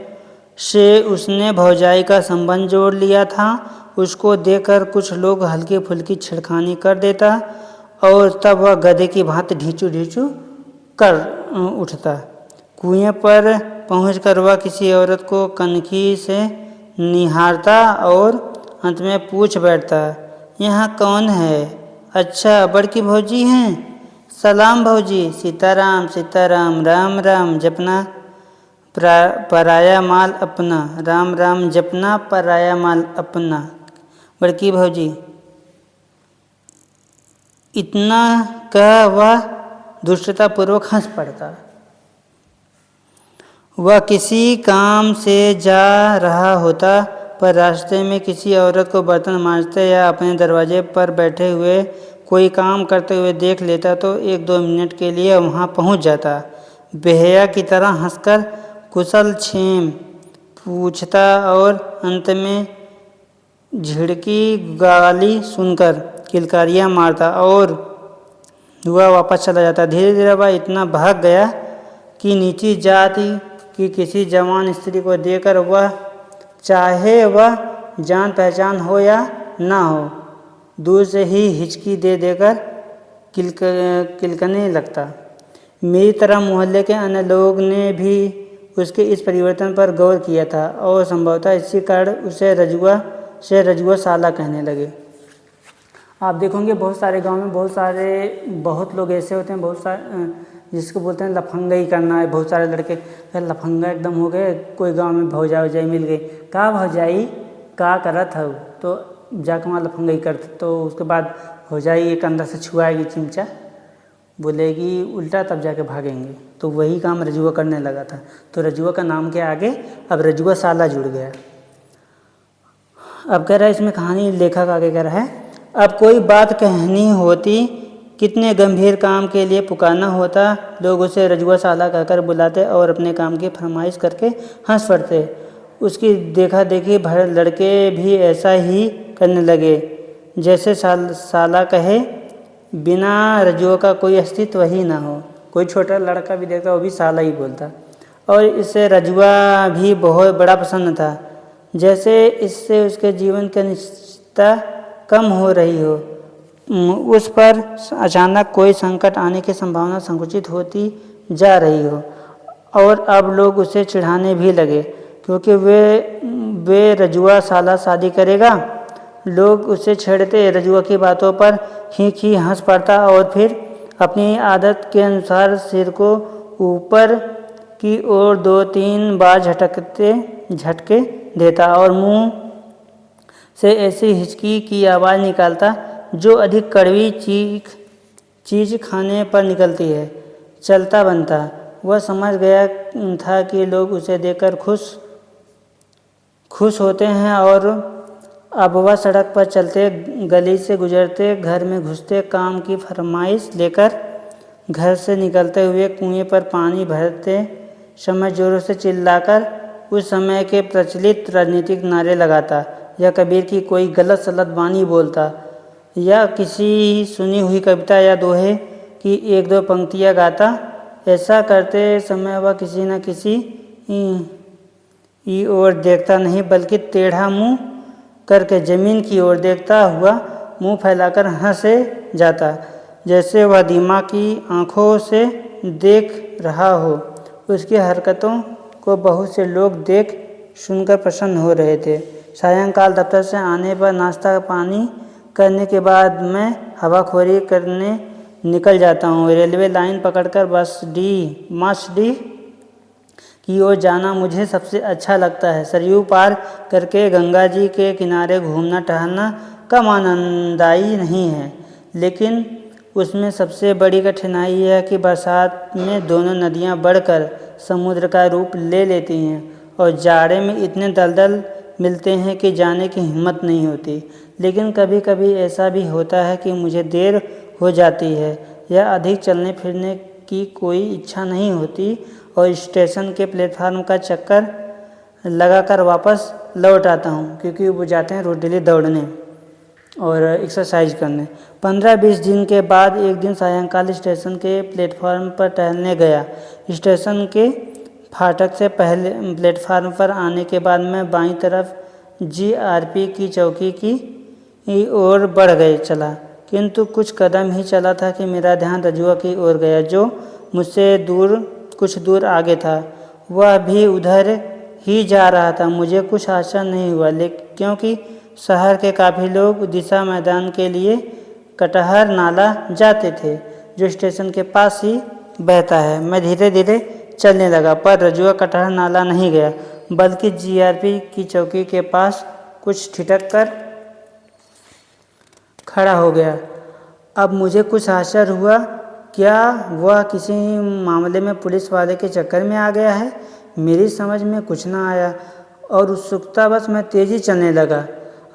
से उसने भौजाई का संबंध जोड़ लिया था। उसको देखकर कुछ लोग हल्की फुल्की छिड़खानी कर देता और तब वह गधे की भांति ढींचू ढींचू कर उठता। कुएं पर पहुंचकर वह किसी औरत को कनखी से निहारता और अंत में पूछ बैठता, यहाँ कौन है? अच्छा, बड़की भौजी हैं? सलाम भौजी, सीताराम सीताराम, राम राम जपना पराया माल अपना, राम राम जपना पराया माल अपना। बड़की भौजी, इतना कह वह दुष्टतापूर्वक हंस पड़ता। वह किसी काम से जा रहा होता, पर रास्ते में किसी औरत को बर्तन मांजते या अपने दरवाजे पर बैठे हुए कोई काम करते हुए देख लेता तो 1-2 मिनट के लिए वहाँ पहुँच जाता। बेहया की तरह हंसकर कुशल क्षेम पूछता और अंत में झिड़की गाली सुनकर किलकारियाँ मारता और वह वापस चला जाता। धीरे धीरे वह इतना भाग गया कि नीची जाति की किसी जवान स्त्री को देखकर वह, चाहे वह जान पहचान हो या ना हो, दूर से ही हिचकी दे देकर किलकने लगता। मेरी तरह मोहल्ले के अन्य लोग ने भी उसके इस परिवर्तन पर गौर किया था और संभवतः इसी कारण उसे रजुआ साला कहने लगे। आप देखोगे बहुत सारे गांव में बहुत लोग ऐसे होते हैं, बहुत सारे जिसको बोलते हैं लफंगाई करना है। बहुत सारे लड़के लफंगा एकदम हो गए, कोई गांव में भौजाई मिल गई, का भौजाई का करत हो, तो जाकर वहाँ लफंगाई करते। तो उसके बाद भौजाई एक अंदर से छुआएगी चिमचा, बोलेगी उल्टा, तब जाके भागेंगे। तो वही काम रजुआ करने लगा था। तो रजुआ का नाम के आगे अब रजुआ साला जुड़ गया। अब कह रहा है इसमें कहानी लेखक आगे कह रहा है, अब कोई बात कहनी होती, कितने गंभीर काम के लिए पुकारना होता, लोग उसे रजुआ साला कहकर बुलाते और अपने काम की फरमाइश करके हंस पड़ते। उसकी देखा देखी भर लड़के भी ऐसा ही करने लगे, जैसे साला कहे बिना रजुआ का कोई अस्तित्व ही ना हो। कोई छोटा लड़का भी देखता वो भी साला ही बोलता। और इसे रजुआ भी बहुत बड़ा पसंद था, जैसे इससे उसके जीवन की अनिश्चितता कम हो रही हो। उस पर अचानक कोई संकट आने की संभावना संकुचित होती जा रही हो, और अब लोग उसे चिढ़ाने भी लगे क्योंकि वे रजुआ साला शादी करेगा। लोग उसे छेड़ते, रजुआ की बातों पर खी हंस पड़ता और फिर अपनी आदत के अनुसार सिर को ऊपर की ओर 2-3 बार झटके देता और मुंह से ऐसी हिचकी की आवाज़ निकालता जो अधिक कड़वी चीज़ खाने पर निकलती है। चलता बनता। वह समझ गया था कि लोग उसे देखकर खुश होते हैं, और अब वह सड़क पर चलते, गली से गुजरते, घर में घुसते, काम की फरमाइश लेकर घर से निकलते हुए, कुएं पर पानी भरते समय जोरों से चिल्लाकर उस समय के प्रचलित राजनीतिक नारे लगाता, या कबीर की कोई गलत सलत बानी बोलता, या किसी सुनी हुई कविता या दोहे की 1-2 पंक्तियाँ गाता। ऐसा करते समय वह किसी न किसी की ओर देखता नहीं, बल्कि टेढ़ा मुंह करके जमीन की ओर देखता हुआ मुंह फैलाकर हंसे जाता, जैसे वह दिमाग की आंखों से देख रहा हो। उसकी हरकतों को बहुत से लोग देख सुनकर प्रसन्न हो रहे थे। सायंकाल दफ्तर से आने पर नाश्ता पानी करने के बाद मैं हवाखोरी करने निकल जाता हूँ। रेलवे लाइन पकड़कर मास्डी की ओर जाना मुझे सबसे अच्छा लगता है। सरयू पार करके गंगा जी के किनारे घूमना टहलना कम आनंददायी नहीं है, लेकिन उसमें सबसे बड़ी कठिनाई यह है कि बरसात में दोनों नदियाँ बढ़कर समुद्र का रूप ले लेती हैं, और जाड़े में इतने दलदल मिलते हैं कि जाने की हिम्मत नहीं होती। लेकिन कभी कभी ऐसा भी होता है कि मुझे देर हो जाती है या अधिक चलने फिरने की कोई इच्छा नहीं होती, और स्टेशन के प्लेटफार्म का चक्कर लगाकर वापस लौट आता हूँ, क्योंकि वो जाते हैं रोज डेली दौड़ने और एक्सरसाइज करने। 15-20 दिन के बाद एक दिन सायंकाल स्टेशन के प्लेटफार्म पर टहलने गया। स्टेशन के फाटक से पहले प्लेटफार्म पर आने के बाद मैं बाईं तरफ GRP की चौकी की ओर बढ़ गए चला, किंतु कुछ कदम ही चला था कि मेरा ध्यान रजुआ की ओर गया, जो मुझसे कुछ दूर आगे था। वह भी उधर ही जा रहा था। मुझे कुछ आश्चर्य नहीं हुआ, क्योंकि शहर के काफ़ी लोग दिशा मैदान के लिए कटहर नाला जाते थे, जो स्टेशन के पास ही बहता है। मैं धीरे धीरे चलने लगा, पर रजुआ कटहर नाला नहीं गया, बल्कि GRP की चौकी के पास कुछ ठिठक कर खड़ा हो गया। अब मुझे कुछ आश्चर्य हुआ, क्या वह किसी मामले में पुलिस वाले के चक्कर में आ गया है? मेरी समझ में कुछ ना आया, और उत्सुकतावश मैं तेज़ी चलने लगा।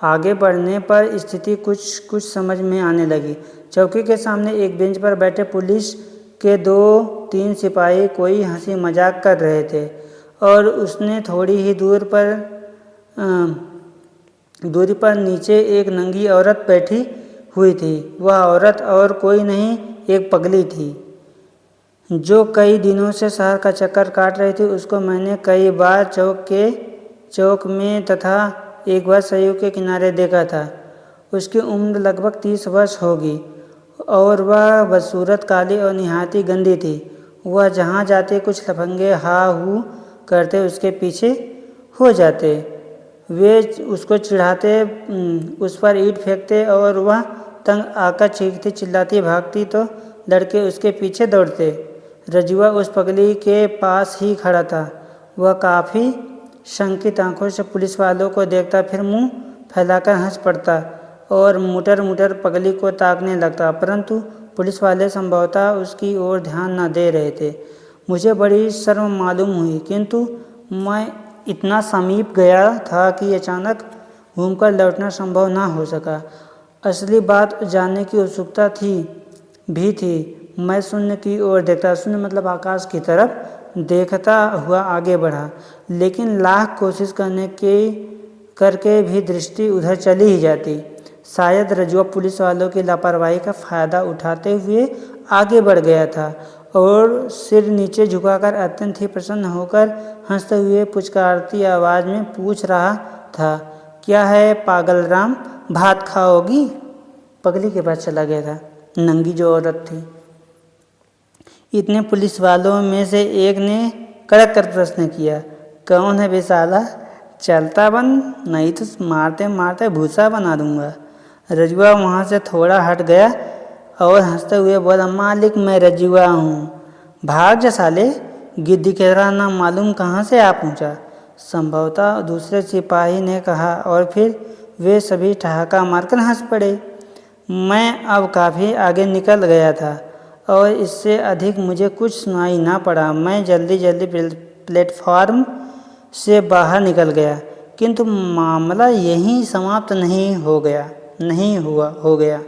आगे बढ़ने पर स्थिति कुछ समझ में आने लगी। चौकी के सामने एक बेंच पर बैठे पुलिस के 2-3 सिपाही कोई हंसी मजाक कर रहे थे, और उसने थोड़ी ही दूरी पर नीचे एक नंगी औरत बैठी हुई थी। वह औरत और कोई नहीं, एक पगली थी, जो कई दिनों से शहर का चक्कर काट रही थी। उसको मैंने कई बार चौक में तथा एक बार सरयू के किनारे देखा था। उसकी उम्र लगभग 30 वर्ष होगी, और वह बदसूरत, काली और निहायत गंदी थी। वह जहाँ जाते कुछ लफंगे हा हू करते उसके पीछे हो जाते। वे उसको चिढ़ाते, उस पर ईंट फेंकते, और वह तंग आकर चीखती चिल्लाती भागती तो लड़के उसके पीछे दौड़ते। रजुआ उस पगली के पास ही खड़ा था। वह काफ़ी शंकित आंखों से पुलिस वालों को देखता, फिर मुंह फैलाकर हंस पड़ता और मुटर पगली को ताकने लगता, परंतु पुलिस वाले संभवतः उसकी ओर ध्यान न दे रहे थे। मुझे बड़ी शर्म मालूम हुई, किंतु मैं इतना समीप गया था कि अचानक घूमकर लौटना संभव न हो सका। असली बात जानने की उत्सुकता भी थी। मैं शून्य की ओर देखता, शून्य मतलब आकाश की तरफ देखता हुआ आगे बढ़ा, लेकिन लाख कोशिश करके भी दृष्टि उधर चली ही जाती। शायद रजुआ पुलिस वालों की लापरवाही का फ़ायदा उठाते हुए आगे बढ़ गया था और सिर नीचे झुकाकर अत्यंत ही प्रसन्न होकर हंसते हुए पुचकारती आवाज़ में पूछ रहा था, क्या है पागल राम, भात खाओगी? पगली के पास चला गया था, नंगी जो औरत थी। इतने पुलिस वालों में से एक ने कड़क कर प्रश्न किया, कौन है बे साला? चलता बन, नहीं तो मारते मारते भूसा बना दूंगा। रजुआ वहाँ से थोड़ा हट गया और हंसते हुए बोला, मालिक मैं रजुआ हूँ। भाग जा साले, गिद्दी कह रहा ना मालूम कहाँ से आ पहुँचा। संभवतः दूसरे सिपाही ने कहा और फिर वे सभी ठहाका मारकर हंस पड़े। मैं अब काफ़ी आगे निकल गया था और इससे अधिक मुझे कुछ सुनाई ना पड़ा। मैं जल्दी जल्दी प्लेटफॉर्म से बाहर निकल गया, किंतु मामला यहीं समाप्त नहीं हो गया।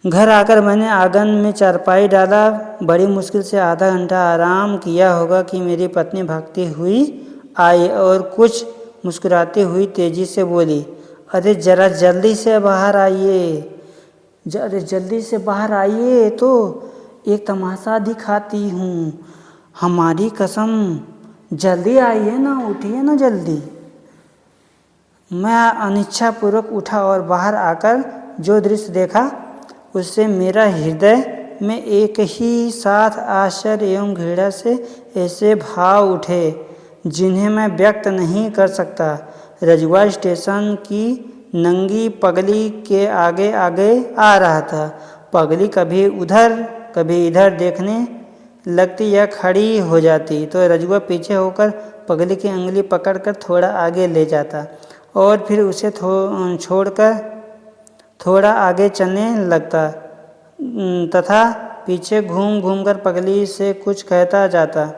घर आकर मैंने आंगन में चारपाई डाला। बड़ी मुश्किल से आधा घंटा आराम किया होगा कि मेरी पत्नी भागती हुई आई और कुछ मुस्कुराती हुई तेजी से बोली, अरे जरा जल्दी से बाहर आइए तो एक तमाशा दिखाती हूँ। हमारी कसम, जल्दी आइए ना, उठिए ना जल्दी। मैं अनिच्छापूर्वक उठा और बाहर आकर जो दृश्य देखा उससे मेरा हृदय में एक ही साथ आश्चर्य एवं घृणा से ऐसे भाव उठे जिन्हें मैं व्यक्त नहीं कर सकता। रजुआ स्टेशन की नंगी पगली के आगे आगे आ रहा था। पगली कभी उधर कभी इधर देखने लगती या खड़ी हो जाती तो रजुआ पीछे होकर पगली की अंगुली पकड़कर थोड़ा आगे ले जाता और फिर उसे छोड़कर थोड़ा आगे चलने लगता तथा पीछे घूम घूमकर पगली से कुछ कहता जाता।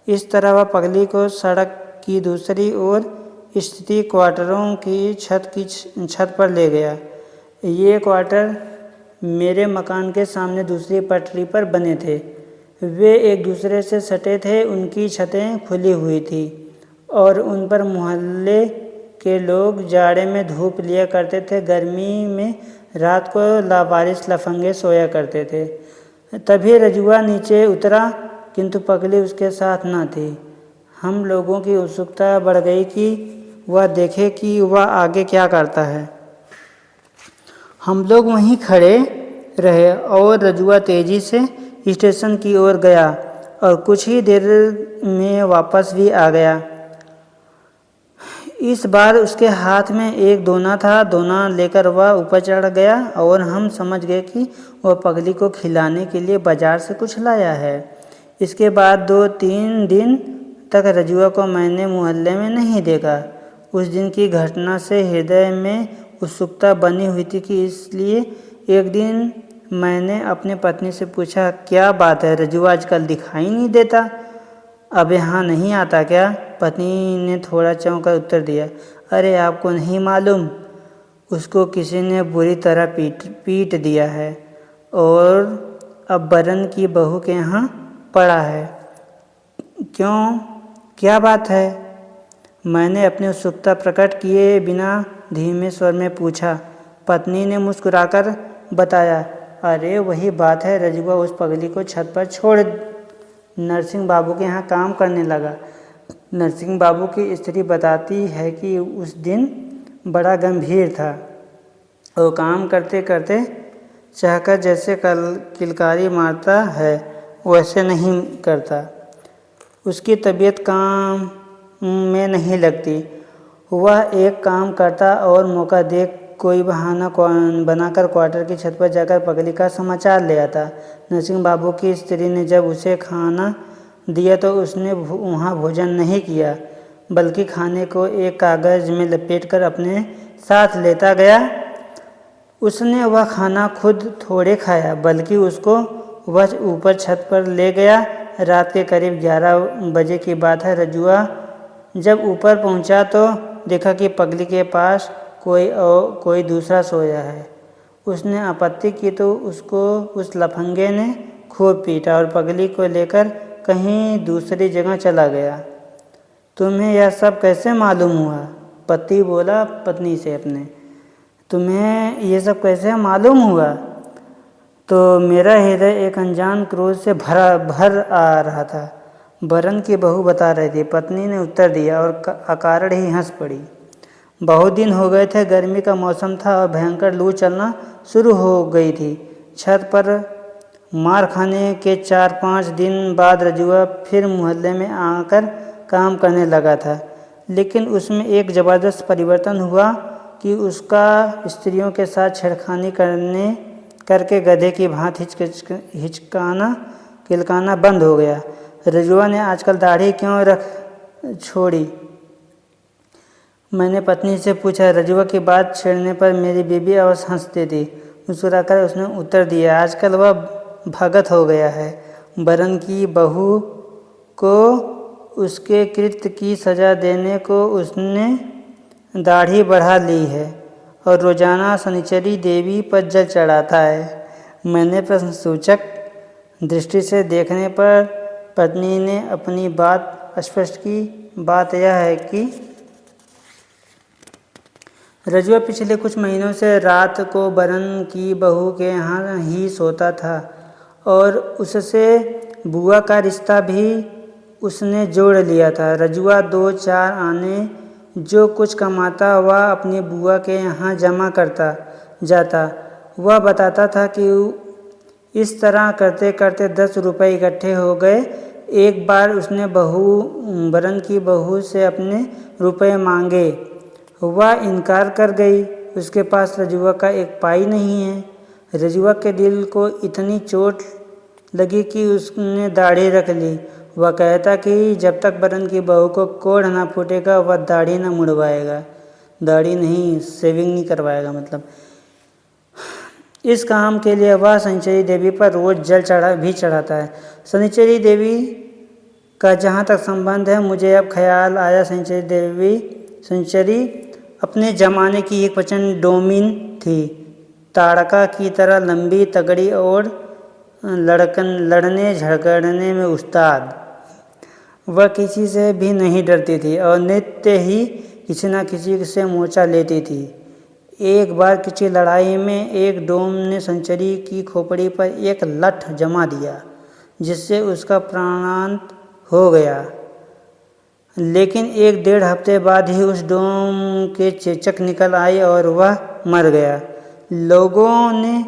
इस तरह वह पगली को सड़क की दूसरी ओर स्थित क्वार्टरों की छत पर ले गया। ये क्वार्टर मेरे मकान के सामने दूसरी पटरी पर बने थे। वे एक दूसरे से सटे थे। उनकी छतें खुली हुई थी और उन पर मोहल्ले के लोग जाड़े में धूप लिया करते थे, गर्मी में रात को लावारिस लफंगे सोया करते थे। तभी रजुआ नीचे उतरा, किंतु पगली उसके साथ न थी। हम लोगों की उत्सुकता बढ़ गई कि वह देखे कि वह आगे क्या करता है। हम लोग वहीं खड़े रहे और रजुआ तेजी से स्टेशन की ओर गया और कुछ ही देर में वापस भी आ गया। इस बार उसके हाथ में एक दोना था। दोना लेकर वह ऊपर चढ़ गया और हम समझ गए कि वह पगली को खिलाने के लिए बाजार से कुछ लाया है। इसके बाद 2-3 दिन तक रजुआ को मैंने मोहल्ले में नहीं देखा। उस दिन की घटना से हृदय में उत्सुकता बनी हुई थी कि इसलिए एक दिन मैंने अपने पत्नी से पूछा, क्या बात है, रजुआ आजकल दिखाई नहीं देता? अब यहाँ नहीं आता क्या? पत्नी ने थोड़ा चौंक कर उत्तर दिया, अरे आपको नहीं मालूम, उसको किसी ने बुरी तरह पीट दिया है और अब बरन की बहू के यहाँ पड़ा है। क्यों, क्या बात है? मैंने अपनी उत्सुकता प्रकट किए बिना धीमे स्वर में पूछा। पत्नी ने मुस्कुराकर बताया, अरे वही बात है, रजुआ उस पगली को छत पर छोड़ नरसिंह बाबू के यहाँ काम करने लगा। नरसिंह बाबू की स्त्री बताती है कि उस दिन बड़ा गंभीर था और काम करते करते चाहकर जैसे किलकारी मारता है वैसे नहीं करता। उसकी तबीयत काम में नहीं लगती। वह एक काम करता और मौका देख कोई बहाना बनाकर क्वार्टर की छत पर जाकर पगली का समाचार ले आता। नरसिंह बाबू की स्त्री ने जब उसे खाना दिया तो उसने वहाँ भोजन नहीं किया, बल्कि खाने को एक कागज़ में लपेटकर अपने साथ लेता गया। उसने वह खाना खुद थोड़े खाया, बल्कि उसको वह ऊपर छत पर ले गया। रात के करीब 11 बजे की बात है। रजुआ जब ऊपर पहुंचा तो देखा कि पगली के पास कोई दूसरा सोया है। उसने आपत्ति की तो उसको उस लफंगे ने खूब पीटा और पगली को लेकर कहीं दूसरी जगह चला गया। तुम्हें यह सब कैसे मालूम हुआ? पति बोला पत्नी से अपने। तुम्हें यह सब कैसे मालूम हुआ? तो मेरा हृदय एक अनजान क्रोध से भर आ रहा था। बरन की बहू बता रही थी, पत्नी ने उत्तर दिया और अकारण ही हंस पड़ी। बहुत दिन हो गए थे, गर्मी का मौसम था और भयंकर लू चलना शुरू हो गई थी। छत पर मार खाने के 4-5 दिन बाद रजुआ फिर मोहल्ले में आकर काम करने लगा था, लेकिन उसमें एक ज़बरदस्त परिवर्तन हुआ कि उसका स्त्रियों के साथ छेड़खानी करके गधे की भांति किलकाना बंद हो गया। रजुआ ने आजकल दाढ़ी क्यों रख छोड़ी? मैंने पत्नी से पूछा। रजुआ की बात छेड़ने पर मेरी बीबी अवश्य हंसती थी। मुस्कुराकर उसने उत्तर दिया, आजकल वह भगत हो गया है। बरन की बहू को उसके कृत्य की सज़ा देने को उसने दाढ़ी बढ़ा ली है और रोज़ाना शनिचरी देवी पर जल चढ़ाता है। मैंने प्रश्नसूचक दृष्टि से देखने पर पत्नी ने अपनी बात स्पष्ट की। बात यह है कि रजुआ पिछले कुछ महीनों से रात को बरन की बहू के यहाँ ही सोता था और उससे बुआ का रिश्ता भी उसने जोड़ लिया था। रजुआ 2-4 आने जो कुछ कमाता वह अपनी बुआ के यहाँ जमा करता जाता। वह बताता था कि इस तरह करते करते 10 रुपये इकट्ठे हो गए। एक बार उसने बरन की बहू से अपने रुपए मांगे। वह इनकार कर गई। उसके पास रजुआ का एक पाई नहीं है। रजुआ के दिल को इतनी चोट लगी कि उसने दाढ़ी रख ली। वह कहता कि जब तक बरन की बहू को कोढ़ ना फूटेगा वह दाढ़ी ना मुड़वाएगा। दाढ़ी नहीं, शेविंग नहीं करवाएगा मतलब। इस काम के लिए वह शनिचरी देवी पर रोज़ जल चढ़ाता है। शनिचरी देवी का जहाँ तक संबंध है, मुझे अब ख्याल आया, शनिचरी अपने ज़माने की एक प्रचंड डोमिन थी। ताड़का की तरह लंबी, तगड़ी और लड़ने झगड़ने में उस्ताद। वह किसी से भी नहीं डरती थी और नित्य ही किसी न किसी से मोर्चा लेती थी। एक बार किसी लड़ाई में एक डोम ने शनिचरी की खोपड़ी पर एक लठ जमा दिया, जिससे उसका प्राणांत हो गया। लेकिन 1-1.5 हफ्ते बाद ही उस डोम के चेचक निकल आई और वह मर गया। लोगों ने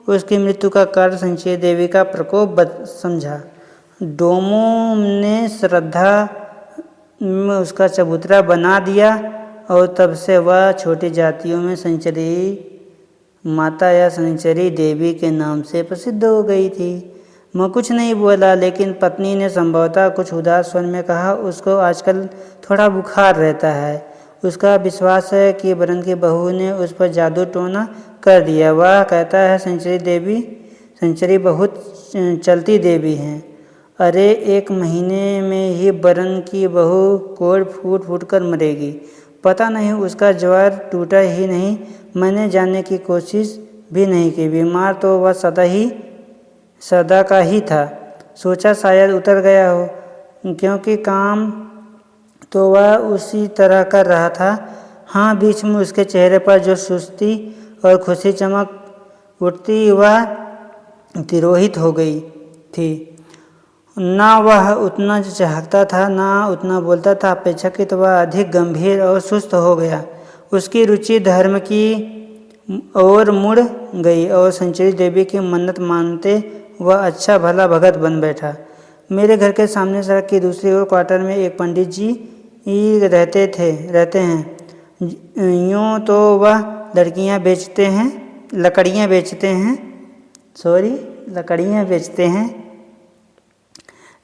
उसकी मृत्यु का कारण शनिचरी देवी का प्रकोप समझा। डोमों ने श्रद्धा में उसका चबूतरा बना दिया और तब से वह छोटी जातियों में शनिचरी माता या शनिचरी देवी के नाम से प्रसिद्ध हो गई थी। मैं कुछ नहीं बोला, लेकिन पत्नी ने संभवतः कुछ उदास स्वर में कहा, उसको आजकल थोड़ा बुखार रहता है। उसका विश्वास है कि बरन की बहू ने उस पर जादू टोना कर दिया। वह कहता है शनिचरी बहुत चलती देवी हैं। अरे 1 महीने में ही बरन की बहू कोढ़ फूट कर मरेगी। पता नहीं उसका ज्वर टूटा ही नहीं। मैंने जानने की कोशिश भी नहीं की। बीमार तो वह सदा का ही था। सोचा शायद उतर गया हो, क्योंकि काम तो वह उसी तरह कर रहा था। हाँ, बीच में उसके चेहरे पर जो सुस्ती और खुशी चमक उठती वह तिरोहित हो गई थी। ना वह उतना चाहता था, ना उतना बोलता था। अपेक्षाकृत वह अधिक गंभीर और सुस्त हो गया। उसकी रुचि धर्म की ओर मुड़ गई और शनिचरी देवी की मन्नत मानते वह अच्छा भला भगत बन बैठा। मेरे घर के सामने सड़क की दूसरी ओर क्वार्टर में एक पंडित जी रहते हैं। यूँ तो वह लकड़ियाँ बेचते हैं,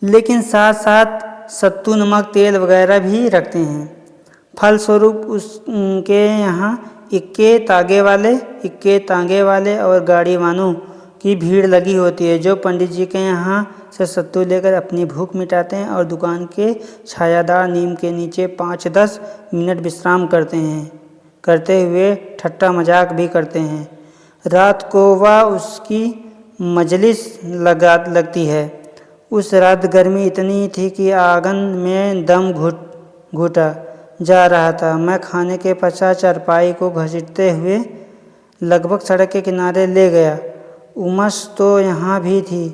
लेकिन साथ साथ सत्तू, नमक, तेल वगैरह भी रखते हैं। फलस्वरूप उसके यहाँ इक्के तांगे वाले और गाड़ी वालों की भीड़ लगी होती है, जो पंडित जी के यहाँ से सत्तू लेकर अपनी भूख मिटाते हैं और दुकान के छायादार नीम के नीचे 5-10 मिनट विश्राम करते हुए ठट्टा मजाक भी करते हैं। रात को वह उसकी मजलिस लगती है। उस रात गर्मी इतनी थी कि आंगन में दम घुटा जा रहा था। मैं खाने के पश्चात चारपाई को घसीटते हुए लगभग सड़क के किनारे ले गया उमस तो यहाँ भी थी,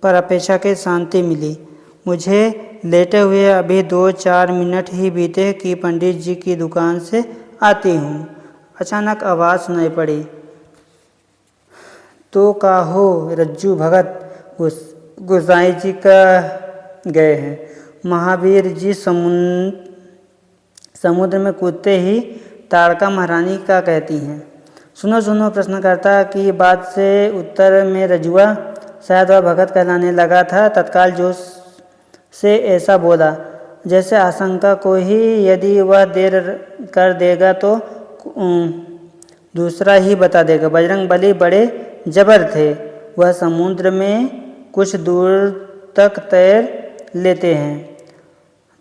पर अपेक्षाकृत शांति मिली। मुझे लेटे हुए अभी 2-4 मिनट ही बीते कि पंडित जी की दुकान से आती हूँ। अचानक आवाज़ सुनाई पड़ी, तो का हो रज्जू भगत, गोसाई जी का गए हैं। महावीर जी समुद्र में कूदते ही तारका महारानी का कहती हैं। सुनो सुनो, प्रश्नकर्ता की बात से उत्तर में रजुआ, शायद वह भगत कहलाने लगा था, तत्काल जोश से ऐसा बोला जैसे आशंका को ही यदि वह देर कर देगा तो दूसरा ही बता देगा। बजरंगबली बड़े जबर थे। वह समुद्र में कुछ दूर तक तैर लेते हैं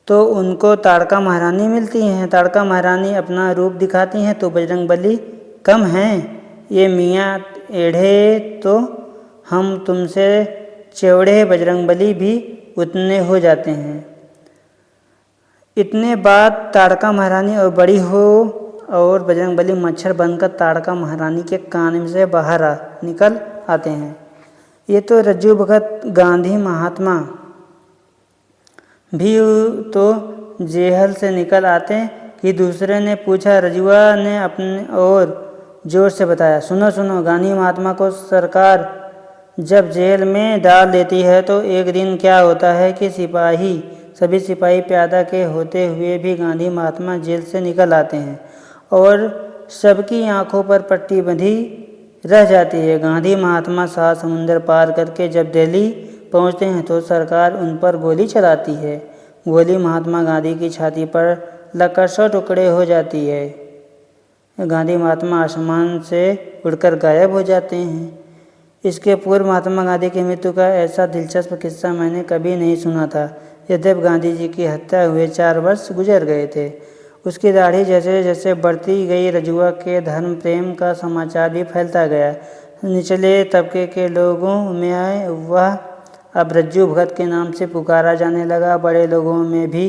तो उनको तारका महारानी मिलती हैं। तारका महारानी अपना रूप दिखाती हैं तो बजरंगबली कम हैं। ये मियाँ टेढ़े तो हम तुमसे चौड़े बजरंगबली भी उतने हो जाते हैं। इतने बाद तारका महारानी और बड़ी हो और बजरंगबली मच्छर बनकर तारका महारानी के कान में से बाहर निकल आते हैं। ये तो रज्जू भगत गांधी महात्मा भी तो जेहल से निकल आते कि दूसरे ने पूछा। रजुआ ने अपने और जोर से बताया, सुनो सुनो, गांधी महात्मा को सरकार जब जेल में डाल देती है तो एक दिन क्या होता है कि सभी सिपाही प्यादा के होते हुए भी गांधी महात्मा जेल से निकल आते हैं और सबकी आंखों पर पट्टी बंधी रह जाती है। गांधी महात्मा 7 समुंदर पार करके जब दिल्ली पहुंचते हैं तो सरकार उन पर गोली चलाती है। गोली महात्मा गांधी की छाती पर लगकर 100 टुकड़े हो जाती है। गांधी महात्मा आसमान से उड़कर गायब हो जाते हैं। इसके पूर्व महात्मा गांधी की मृत्यु का ऐसा दिलचस्प किस्सा मैंने कभी नहीं सुना था। यद्यपि गांधी जी की हत्या हुए 4 वर्ष गुजर गए थे। उसकी दाढ़ी जैसे जैसे बढ़ती गई, रजुआ के धर्म प्रेम का समाचार भी फैलता गया। निचले तबके के लोगों में वह अब रज्जू भगत के नाम से पुकारा जाने लगा। बड़े लोगों में भी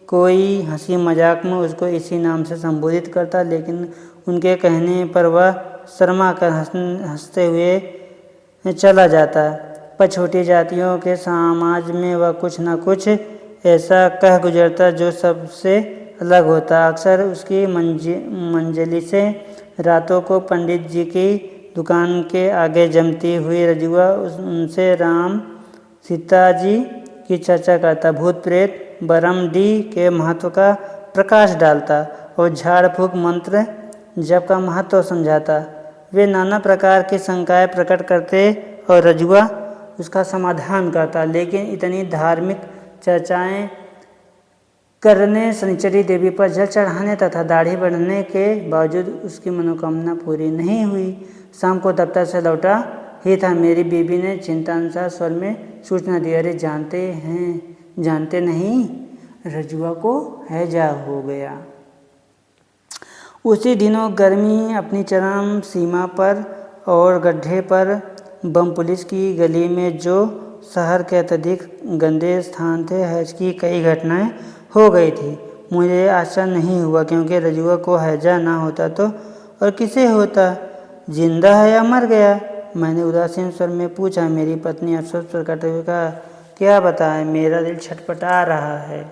कोई हंसी मजाक में उसको इसी नाम से संबोधित करता, लेकिन उनके कहने पर वह शर्मा कर हंसते हुए चला जाता। पर छोटी जातियों के समाज में वह कुछ न कुछ ऐसा कह गुजरता जो सबसे अलग होता। अक्सर उसकी मंजलिसें रातों को पंडित जी की दुकान के आगे जमती हुई रजुआ उनसे राम सीता जी की चर्चा करता, भूत प्रेत बरमडी के महत्व का प्रकाश डालता और झाड़ फूक मंत्र जप का महत्व समझाता। वे नाना प्रकार की शंकाएं प्रकट करते और रजुआ उसका समाधान करता, लेकिन इतनी धार्मिक चर्चाएं करने, शनिचरी देवी पर जल चढ़ाने तथा दाढ़ी बढ़ने के बावजूद उसकी मनोकामना पूरी नहीं हुई। शाम को दफ्तर से लौटा ही था, मेरी बीबी ने चिंतानुसार स्वर में सूचना दी, अरे जानते नहीं, रजुआ को हैजा हो गया। उसी दिनों गर्मी अपनी चरम सीमा पर और गड्ढे पर बम पुलिस की गली में जो शहर के अत्यधिक गंदे स्थान थे, हैज की कई घटनाएं हो गई थी। मुझे आश्चर्य नहीं हुआ, क्योंकि रजुआ को हैजा ना होता तो और किसे होता, जिंदा है या मर गया। मैंने उदासीन स्वर में पूछा। मेरी पत्नी अफसोस प्रकट हुए कहा, क्या बताएं, मेरा दिल छटपटा रहा है।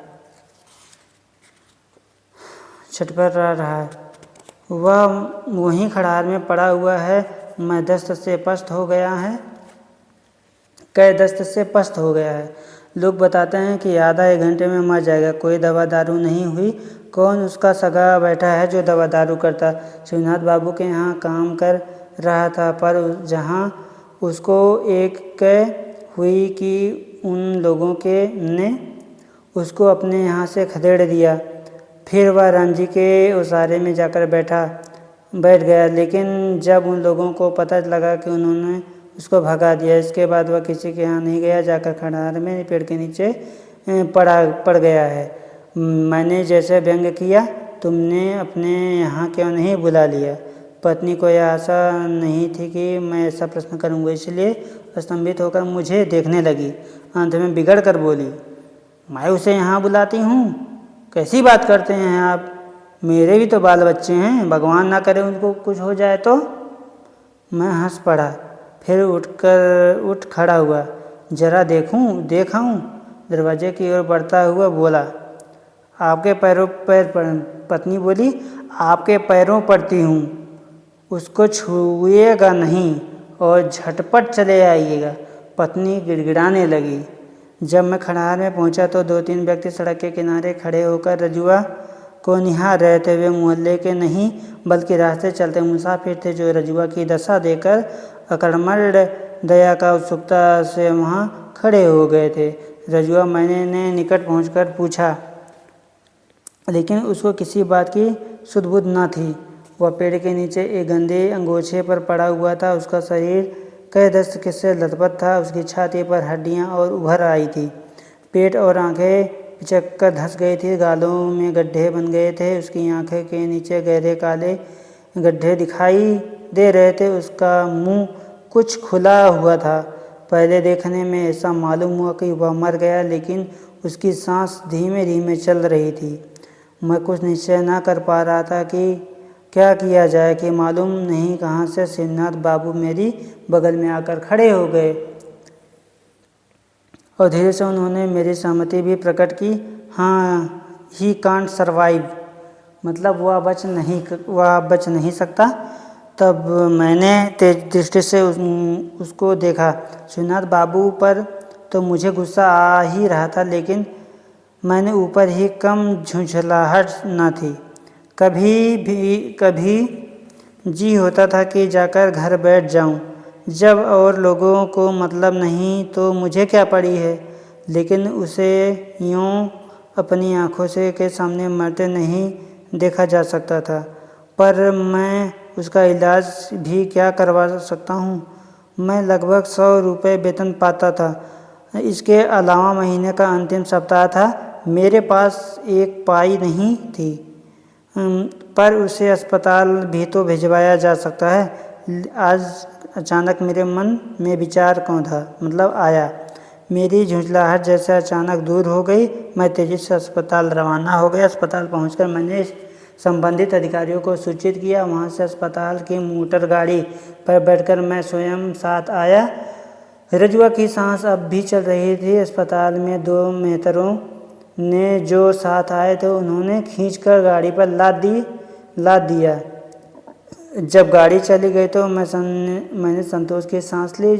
वह वहीं खड़ार में पड़ा हुआ है। मैं दस्त से पस्त हो गया है। लोग बताते हैं कि आधा 1 घंटे में मर जाएगा। कोई दवा दारू नहीं हुई। कौन उसका सगा बैठा है जो दवा दारू करता। शिवनाथ बाबू के यहाँ काम कर रहा था, पर जहाँ उसको एक हुई कि उन लोगों ने उसको अपने यहाँ से खदेड़ दिया। फिर वह रामजी के उसारे में जाकर बैठ गया, लेकिन जब उन लोगों को पता लगा कि उन्होंने उसको भगा दिया, इसके बाद वह किसी के यहाँ नहीं गया, जाकर खंडार में पेड़ के नीचे पड़ गया है। मैंने जैसे व्यंग किया, तुमने अपने यहाँ क्यों नहीं बुला लिया। पत्नी को यह आशा नहीं थी कि मैं ऐसा प्रश्न करूँगा, इसलिए स्तंभित होकर मुझे देखने लगी। अंत में बिगड़ कर बोली, मैं उसे यहाँ बुलाती हूँ, कैसी बात करते हैं आप। मेरे भी तो बाल बच्चे हैं, भगवान ना करे उनको कुछ हो जाए तो। मैं हंस पड़ा, फिर उठ खड़ा हुआ। जरा देखाऊं? दरवाजे की ओर बढ़ता हुआ बोला। आपके पैरों पर पत्नी बोली। आपके पैरों पड़ती हूँ, उसको छुएगा नहीं और झटपट चले आइएगा। पत्नी गिड़गिड़ाने लगी। जब मैं खंडहर में पहुंचा तो 2-3 व्यक्ति सड़क के किनारे खड़े होकर रजुआ को निहार रहे थे। वे मोहल्ले के नहीं बल्कि रास्ते चलते मुसाफिर थे जो रजुआ की दशा देखकर अकड़मड़ दया का उत्सुकता से वहाँ खड़े हो गए थे। रजुआ मैंने निकट पहुंचकर पूछा, लेकिन उसको किसी बात की सुध-बुध न थी। वह पेड़ के नीचे एक गंदे अंगोछे पर पड़ा हुआ था। उसका शरीर कई दस्त से लथपथ था। उसकी छाती पर हड्डियां और उभर आई थी। पेट और आंखें पिचक धंस गई थी। गालों में गड्ढे बन गए थे। उसकी आंखें के नीचे गहरे काले गड्ढे दिखाई दे रहे थे। उसका मुंह कुछ खुला हुआ था। पहले देखने में ऐसा मालूम हुआ कि वह मर गया, लेकिन उसकी सांस धीमे धीमे चल रही थी। मैं कुछ निश्चय न कर पा रहा था कि क्या किया जाए कि मालूम नहीं कहाँ से शिवनाथ बाबू मेरी बगल में आकर खड़े हो गए और धीरे से उन्होंने मेरी सहमति भी प्रकट की। हाँ, ही कांट सर्वाइव, मतलब वह बच नहीं सकता। तब मैंने तेज दृष्टि से उसको देखा। शिवनाथ बाबू पर तो मुझे गुस्सा आ ही रहा था, लेकिन मैंने ऊपर ही कम झुंझलाहट न थी। कभी जी होता था कि जाकर घर बैठ जाऊं। जब और लोगों को मतलब नहीं तो मुझे क्या पड़ी है, लेकिन उसे यूं अपनी आंखों से के सामने मरते नहीं देखा जा सकता था। पर मैं उसका इलाज भी क्या करवा सकता हूँ? मैं लगभग 100 रुपये वेतन पाता था। इसके अलावा महीने का अंतिम सप्ताह था। मेरे पास एक पाई नहीं थी, पर उसे अस्पताल भी तो भिजवाया जा सकता है। आज अचानक मेरे मन में विचार आया। मेरी झुंझलाहट जैसे अचानक दूर हो गई। मैं तेजी से अस्पताल रवाना हो गया। अस्पताल पहुंचकर मैंने संबंधित अधिकारियों को सूचित किया। वहां से अस्पताल की मोटर गाड़ी पर बैठकर मैं स्वयं साथ आया। रजुआ की सांस अब भी चल रही थी। अस्पताल में 2 मेहतरों ने जो साथ आए थे उन्होंने खींचकर गाड़ी पर लाद दिया। जब गाड़ी चली गई तो मैंने संतोष की सांस ली,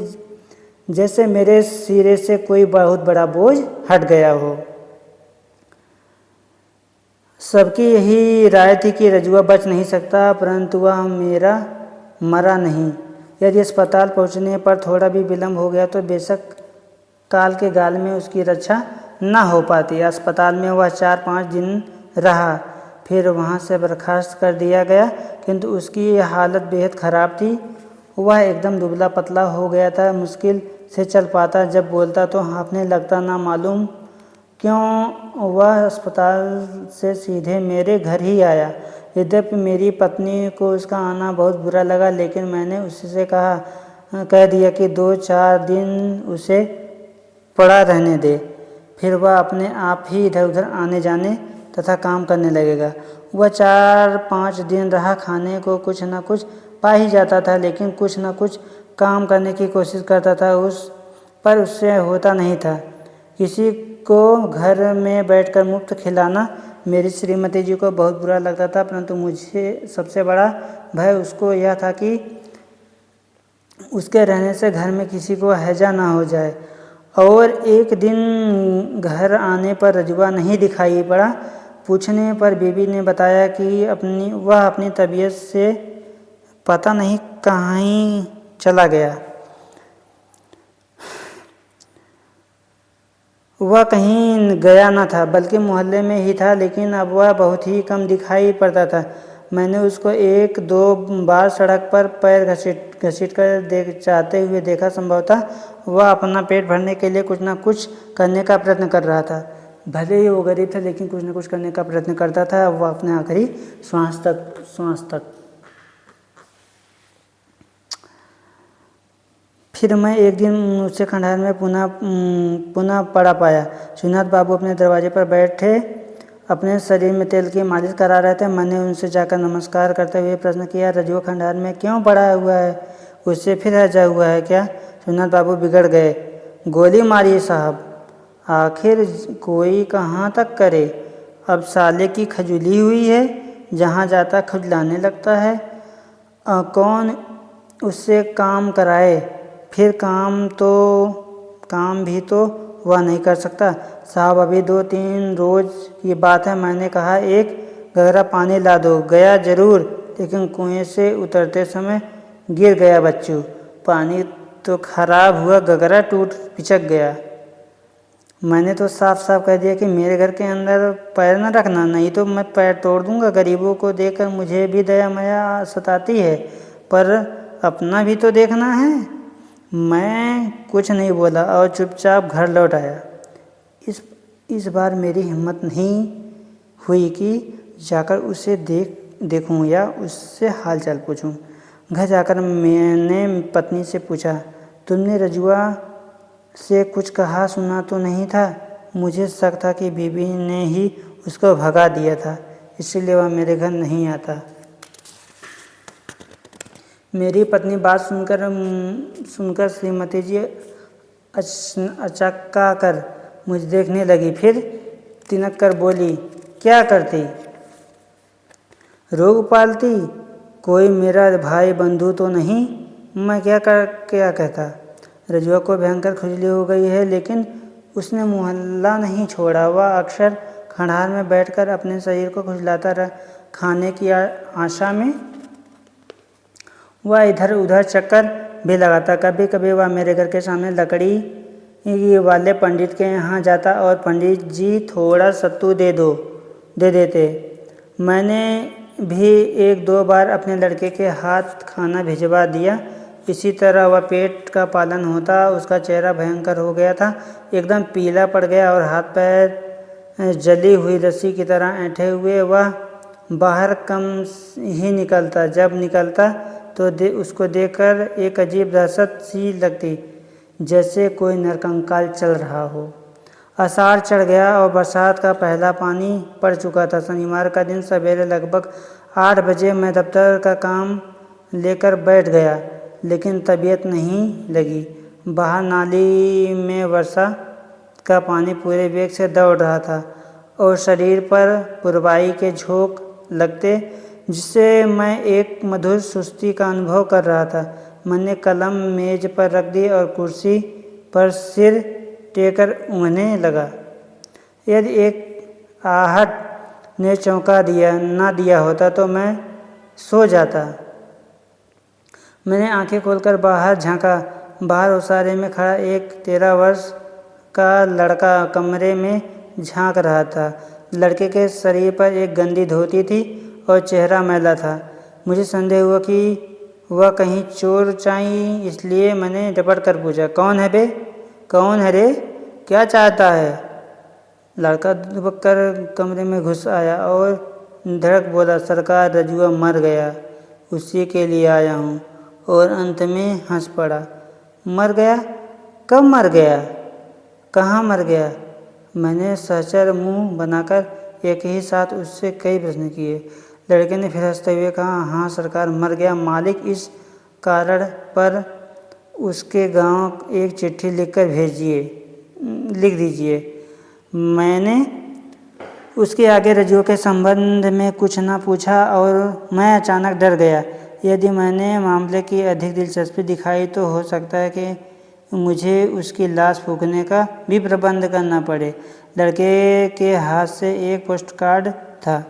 जैसे मेरे सिरे से कोई बहुत बड़ा बोझ हट गया हो। सबकी यही राय थी कि रजुआ बच नहीं सकता, परंतु वह मरा नहीं। यदि अस्पताल पहुंचने पर थोड़ा भी विलम्ब हो गया तो बेशक काल के गाल में उसकी रक्षा न हो पाती। अस्पताल में वह 4-5 दिन रहा, फिर वहां से बर्खास्त कर दिया गया, किंतु उसकी हालत बेहद खराब थी। वह एकदम दुबला पतला हो गया था, मुश्किल से चल पाता। जब बोलता तो हाँफने लगता। ना मालूम क्यों वह अस्पताल से सीधे मेरे घर ही आया। यद्यपि मेरी पत्नी को उसका आना बहुत बुरा लगा, लेकिन मैंने उससे कह दिया कि 2-4 दिन उसे पड़ा रहने दे, फिर वह अपने आप ही इधर उधर आने जाने तथा काम करने लगेगा। वह 4-5 दिन रहा। खाने को कुछ न कुछ पा ही जाता था, लेकिन कुछ न कुछ काम करने की कोशिश करता था, पर उससे होता नहीं था। किसी को घर में बैठकर मुफ्त खिलाना मेरी श्रीमती जी को बहुत बुरा लगता था, परंतु मुझे सबसे बड़ा भय उसको यह था कि उसके रहने से घर में किसी को हैजा ना हो जाए। और एक दिन घर आने पर रजुआ नहीं दिखाई पड़ा। पूछने पर बीबी ने बताया कि वह अपनी तबीयत से पता नहीं कहीं चला गया। वह कहीं गया न था, बल्कि मोहल्ले में ही था, लेकिन अब वह बहुत ही कम दिखाई पड़ता था। मैंने उसको 1-2 बार सड़क पर पैर घसीट कर जाते हुए देखा। संभवतः वह अपना पेट भरने के लिए कुछ न कुछ करने का प्रयत्न कर रहा था। भले ही वो गरीब था, लेकिन कुछ न कुछ करने का प्रयत्न करता था। वह अपने आखिरी श्वास तक। फिर मैं एक दिन उसे खंडहर में पुनः पड़ा पाया। शिवनाथ बाबू अपने दरवाजे पर बैठे अपने शरीर में तेल की मालिश करा रहे थे। मैंने उनसे जाकर नमस्कार करते हुए प्रश्न किया, रजुआ खंडहर में क्यों पड़ा हुआ है? उससे फिर हजा हुआ है क्या? सुन्नत बाबू बिगड़ गए। गोली मारिए साहब, आखिर कोई कहाँ तक करे। अब साले की खजुली हुई है, जहाँ जाता खुजलाने लगता है। कौन उससे काम कराए? फिर काम भी तो वह नहीं कर सकता। साहब अभी 2-3 रोज की बात है, मैंने कहा एक गहरा पानी ला दो। गया जरूर, लेकिन कुएं से उतरते समय गिर गया बच्चू। पानी तो खराब हुआ, गगरा टूट पिचक गया। मैंने तो साफ साफ कह दिया कि मेरे घर के अंदर पैर न रखना, नहीं तो मैं पैर तोड़ दूंगा। गरीबों को देखकर मुझे भी दया माया सताती है, पर अपना भी तो देखना है। मैं कुछ नहीं बोला और चुपचाप घर लौट आया। इस बार मेरी हिम्मत नहीं हुई कि जाकर उसे देखूं या उससे हालचाल पूछूं। घर जाकर मैंने पत्नी से पूछा, तुमने रजुआ से कुछ कहा सुना तो नहीं था? मुझे शक था कि बीबी ने ही उसको भगा दिया था, इसलिए वह मेरे घर नहीं आता। मेरी पत्नी बात सुनकर श्रीमती जी अचक्का कर मुझे देखने लगी, फिर तिनक कर बोली, क्या करती? रोग पालती? कोई मेरा भाई बंधु तो नहीं? मैं क्या कहता? रजुआ को भयंकर खुजली हो गई है, लेकिन उसने मोहल्ला नहीं छोड़ा। वह अक्सर खंडहर में बैठकर अपने शरीर को खुजलाता रहा। खाने की आशा में वह इधर उधर चक्कर भी लगाता। कभी कभी वह मेरे घर के सामने लकड़ी वाले पंडित के यहाँ जाता और पंडित जी थोड़ा सत्तू दे देते। मैंने भी 1-2 बार अपने लड़के के हाथ खाना भिजवा दिया। इसी तरह वह पेट का पालन होता। उसका चेहरा भयंकर हो गया था, एकदम पीला पड़ गया और हाथ पैर जली हुई रस्सी की तरह ऐंठे हुए। वह बाहर कम ही निकलता, जब निकलता तो उसको देखकर एक अजीब दहशत सी लगती, जैसे कोई नरकंकाल चल रहा हो। आषाढ़ चढ़ गया और बरसात का पहला पानी पड़ चुका था। शनिवार का दिन सवेरे लगभग 8 बजे मैं दफ्तर का काम लेकर बैठ गया, लेकिन तबीयत नहीं लगी। बाहर नाली में वर्षा का पानी पूरे वेग से दौड़ रहा था और शरीर पर पुरवाई के झोंक लगते, जिससे मैं एक मधुर सुस्ती का अनुभव कर रहा था। मैंने कलम मेज पर रख दी और कुर्सी पर सिर टेकर ऊँघने लगा। यदि एक आहट ने चौंका ना दिया होता तो मैं सो जाता। मैंने आंखें खोलकर बाहर झांका। बाहर ओसारे में खड़ा एक 13 वर्ष का लड़का कमरे में झांक रहा था। लड़के के शरीर पर एक गंदी धोती थी और चेहरा मैला था। मुझे संदेह हुआ कि वह कहीं चोर चाई, इसलिए मैंने डपट कर पूछा, कौन है बे? कौन है रे? क्या चाहता है? लड़का दुबक कर कमरे में घुस आया और धड़क बोला, सरकार रजुआ मर गया, उसी के लिए आया हूँ। और अंत में हंस पड़ा। मर गया? कब मर गया? कहाँ मर गया? मैंने सहचर मुंह बनाकर एक ही साथ उससे कई प्रश्न किए। लड़के ने फिर हंसते हुए कहा, हाँ सरकार मर गया। मालिक इस कारण पर उसके गांव एक चिट्ठी लिख दीजिए। मैंने उसके आगे रजुआ के संबंध में कुछ न पूछा और मैं अचानक डर गया। यदि मैंने मामले की अधिक दिलचस्पी दिखाई तो हो सकता है कि मुझे उसकी लाश फूंकने का भी प्रबंध करना पड़े। लड़के के हाथ से एक पोस्ट कार्ड था,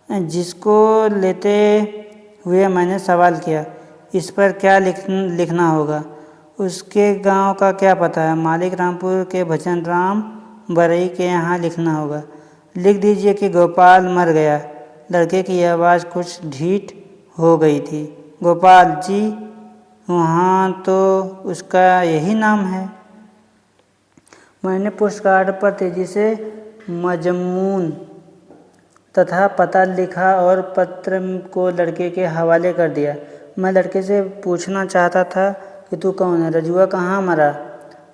जिसको लेते हुए मैंने सवाल किया, इस पर क्या लिखना होगा? उसके गांव का क्या पता है? मालिक रामपुर के भजन राम बरई के यहाँ लिखना होगा। लिख दीजिए कि गोपाल मर गया। लड़के की आवाज़ कुछ ढीठ हो गई थी। गोपाल जी? वहाँ तो उसका यही नाम है। मैंने पोस्टकार्ड पर तेजी से मजमून तथा पता लिखा और पत्र को लड़के के हवाले कर दिया। मैं लड़के से पूछना चाहता था कि तू कौन है? रजुआ कहाँ मरा?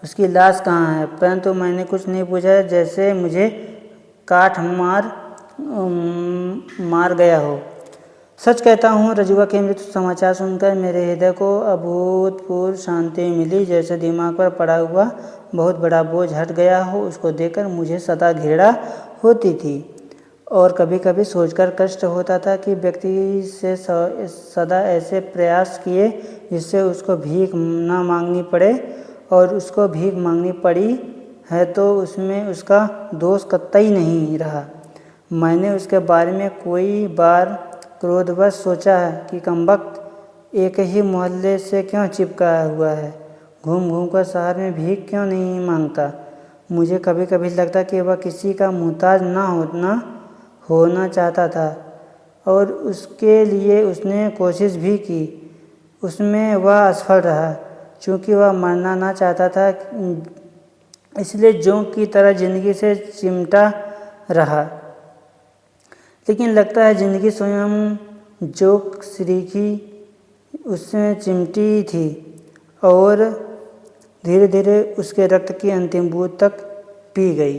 उसकी लाश कहाँ है? परंतु मैंने कुछ नहीं पूछा, जैसे मुझे काठ मार गया हो। सच कहता हूँ, रजुआ के मृत्यु समाचार सुनकर मेरे हृदय को अभूतपूर्व शांति मिली, जैसे दिमाग पर पड़ा हुआ बहुत बड़ा बोझ हट गया हो। उसको देखकर मुझे सदा घृणा होती थी और कभी कभी सोचकर कष्ट होता था कि व्यक्ति से सदा ऐसे प्रयास किए जिससे उसको भीख ना मांगनी पड़े, और उसको भीख मांगनी पड़ी है तो उसमें उसका दोष कतई नहीं रहा। मैंने उसके बारे में कई बार क्रोधवश सोचा है कि कमबख्त एक ही मोहल्ले से क्यों चिपका हुआ है, घूम घूम कर शहर में भीख क्यों नहीं मांगता। मुझे कभी कभी लगता कि वह किसी का मुहताज ना होना चाहता था, और उसके लिए उसने कोशिश भी की। उसमें वह असफल रहा, चूँकि वह मरना ना चाहता था, इसलिए जोंक की तरह ज़िंदगी से चिमटा रहा। लेकिन लगता है ज़िंदगी स्वयं जोंक श्रीकी उससे चिमटी थी और धीरे धीरे उसके रक्त की अंतिम बूंद तक पी गई।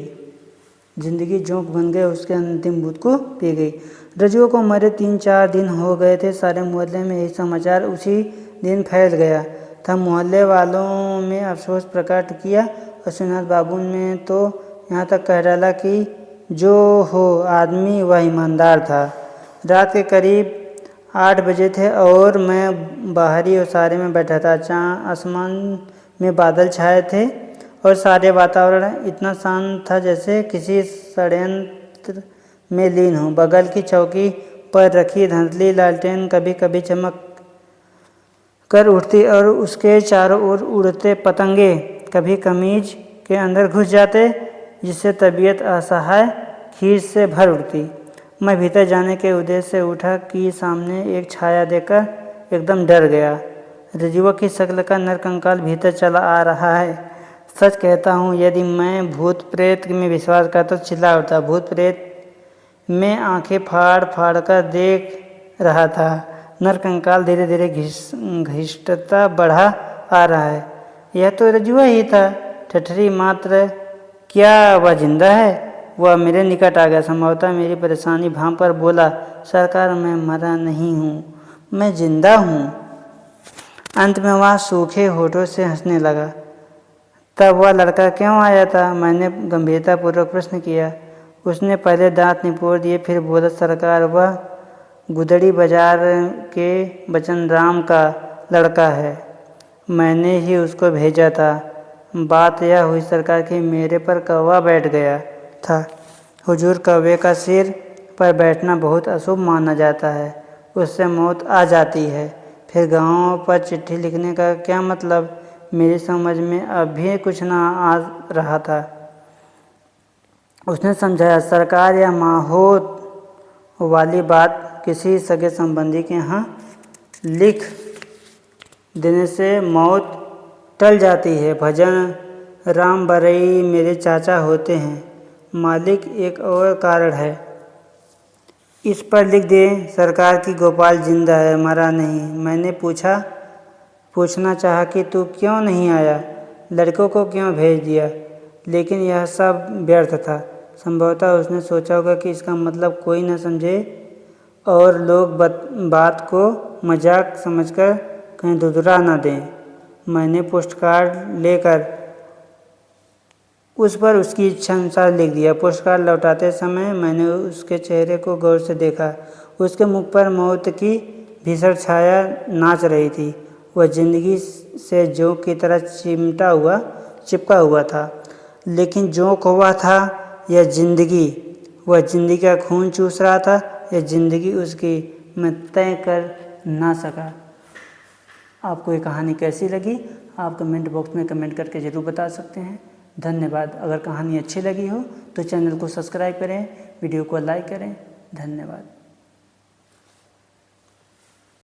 जिंदगी जोंक बन गए, उसके अंतिम बूंद को पी गई। रजुआ को मरे 3-4 दिन हो गए थे। सारे मोहल्ले में यही समाचार उसी दिन फैल गया था। मोहल्ले वालों में अफसोस प्रकट किया और श्रीनाथ बाबू ने तो यहाँ तक कह डाला कि जो हो आदमी वह ईमानदार था। रात के करीब 8 बजे थे और मैं बाहरी ओसारे में बैठा था। आसमान में बादल छाए थे और सारे वातावरण इतना शांत था जैसे किसी षड्यंत्र में लीन हो। बगल की चौकी पर रखी धंधली लालटेन कभी कभी चमक कर उठती और उसके चारों ओर उड़ते पतंगे कभी कमीज के अंदर घुस जाते, जिससे तबीयत असहाय खींच से भर उठती। मैं भीतर जाने के उद्देश्य से उठा कि सामने एक छाया देखकर एकदम डर गया। रजुआ की शक्ल का नरकंकाल भीतर चला आ रहा है। सच कहता हूँ, यदि मैं भूत प्रेत में विश्वास करता तो चिल्ला उठता। भूत प्रेत में आंखें फाड़ फाड़ कर देख रहा था। नरकंकाल धीरे धीरे घिष्टता बढ़ा आ रहा है। यह तो रजुआ ही था, ठठरी मात्र। क्या वह जिंदा है? वह मेरे निकट आ गया। संभवतः मेरी परेशानी भांप कर बोला, सरकार, मैं मरा नहीं हूँ, मैं जिंदा हूँ। अंत में वह सूखे होठों से हंसने लगा। तब वह लड़का क्यों आया था? मैंने गंभीरतापूर्वक प्रश्न किया। उसने पहले दांत निपोड़ दिए, फिर बोला, सरकार, वह गुदड़ी बाजार के बचन राम का लड़का है। मैंने ही उसको भेजा था। बात यह हुई सरकार कि मेरे पर कौवा बैठ गया था। हुजूर, कौवे का सिर पर बैठना बहुत अशुभ माना जाता है, उससे मौत आ जाती है। फिर गाँव पर चिट्ठी लिखने का क्या मतलब? मेरी समझ में अभी कुछ ना आ रहा था। उसने समझाया, सरकार, यह माहौत वाली बात किसी सगे संबंधी के यहाँ लिख देने से मौत टल जाती है। भजन राम बरई मेरे चाचा होते हैं। मालिक, एक और कारण है, इस पर लिख दे सरकार की गोपाल जिंदा है, मरा नहीं। मैंने पूछना चाहा कि तू क्यों नहीं आया, लड़कों को क्यों भेज दिया, लेकिन यह सब व्यर्थ था। संभवतः उसने सोचा होगा कि इसका मतलब कोई न समझे और लोग बात को मजाक समझकर कहीं दुदरा न दें। मैंने पोस्टकार्ड लेकर उस पर उसकी इच्छा अनुसार लिख दिया। पोस्टकार्ड लौटाते समय मैंने उसके चेहरे को गौर से देखा। उसके मुख पर मौत की भीषण छाया नाच रही थी। वह जिंदगी से जोंक की तरह चिपका हुआ था। लेकिन जोंक हुआ था यह जिंदगी, वह जिंदगी का खून चूस रहा था, यह जिंदगी उसकी, मैं तय कर ना सका। आपको ये कहानी कैसी लगी? आप कमेंट बॉक्स में कमेंट करके ज़रूर बता सकते हैं। धन्यवाद। अगर कहानी अच्छी लगी हो तो चैनल को सब्सक्राइब करें, वीडियो को लाइक करें। धन्यवाद।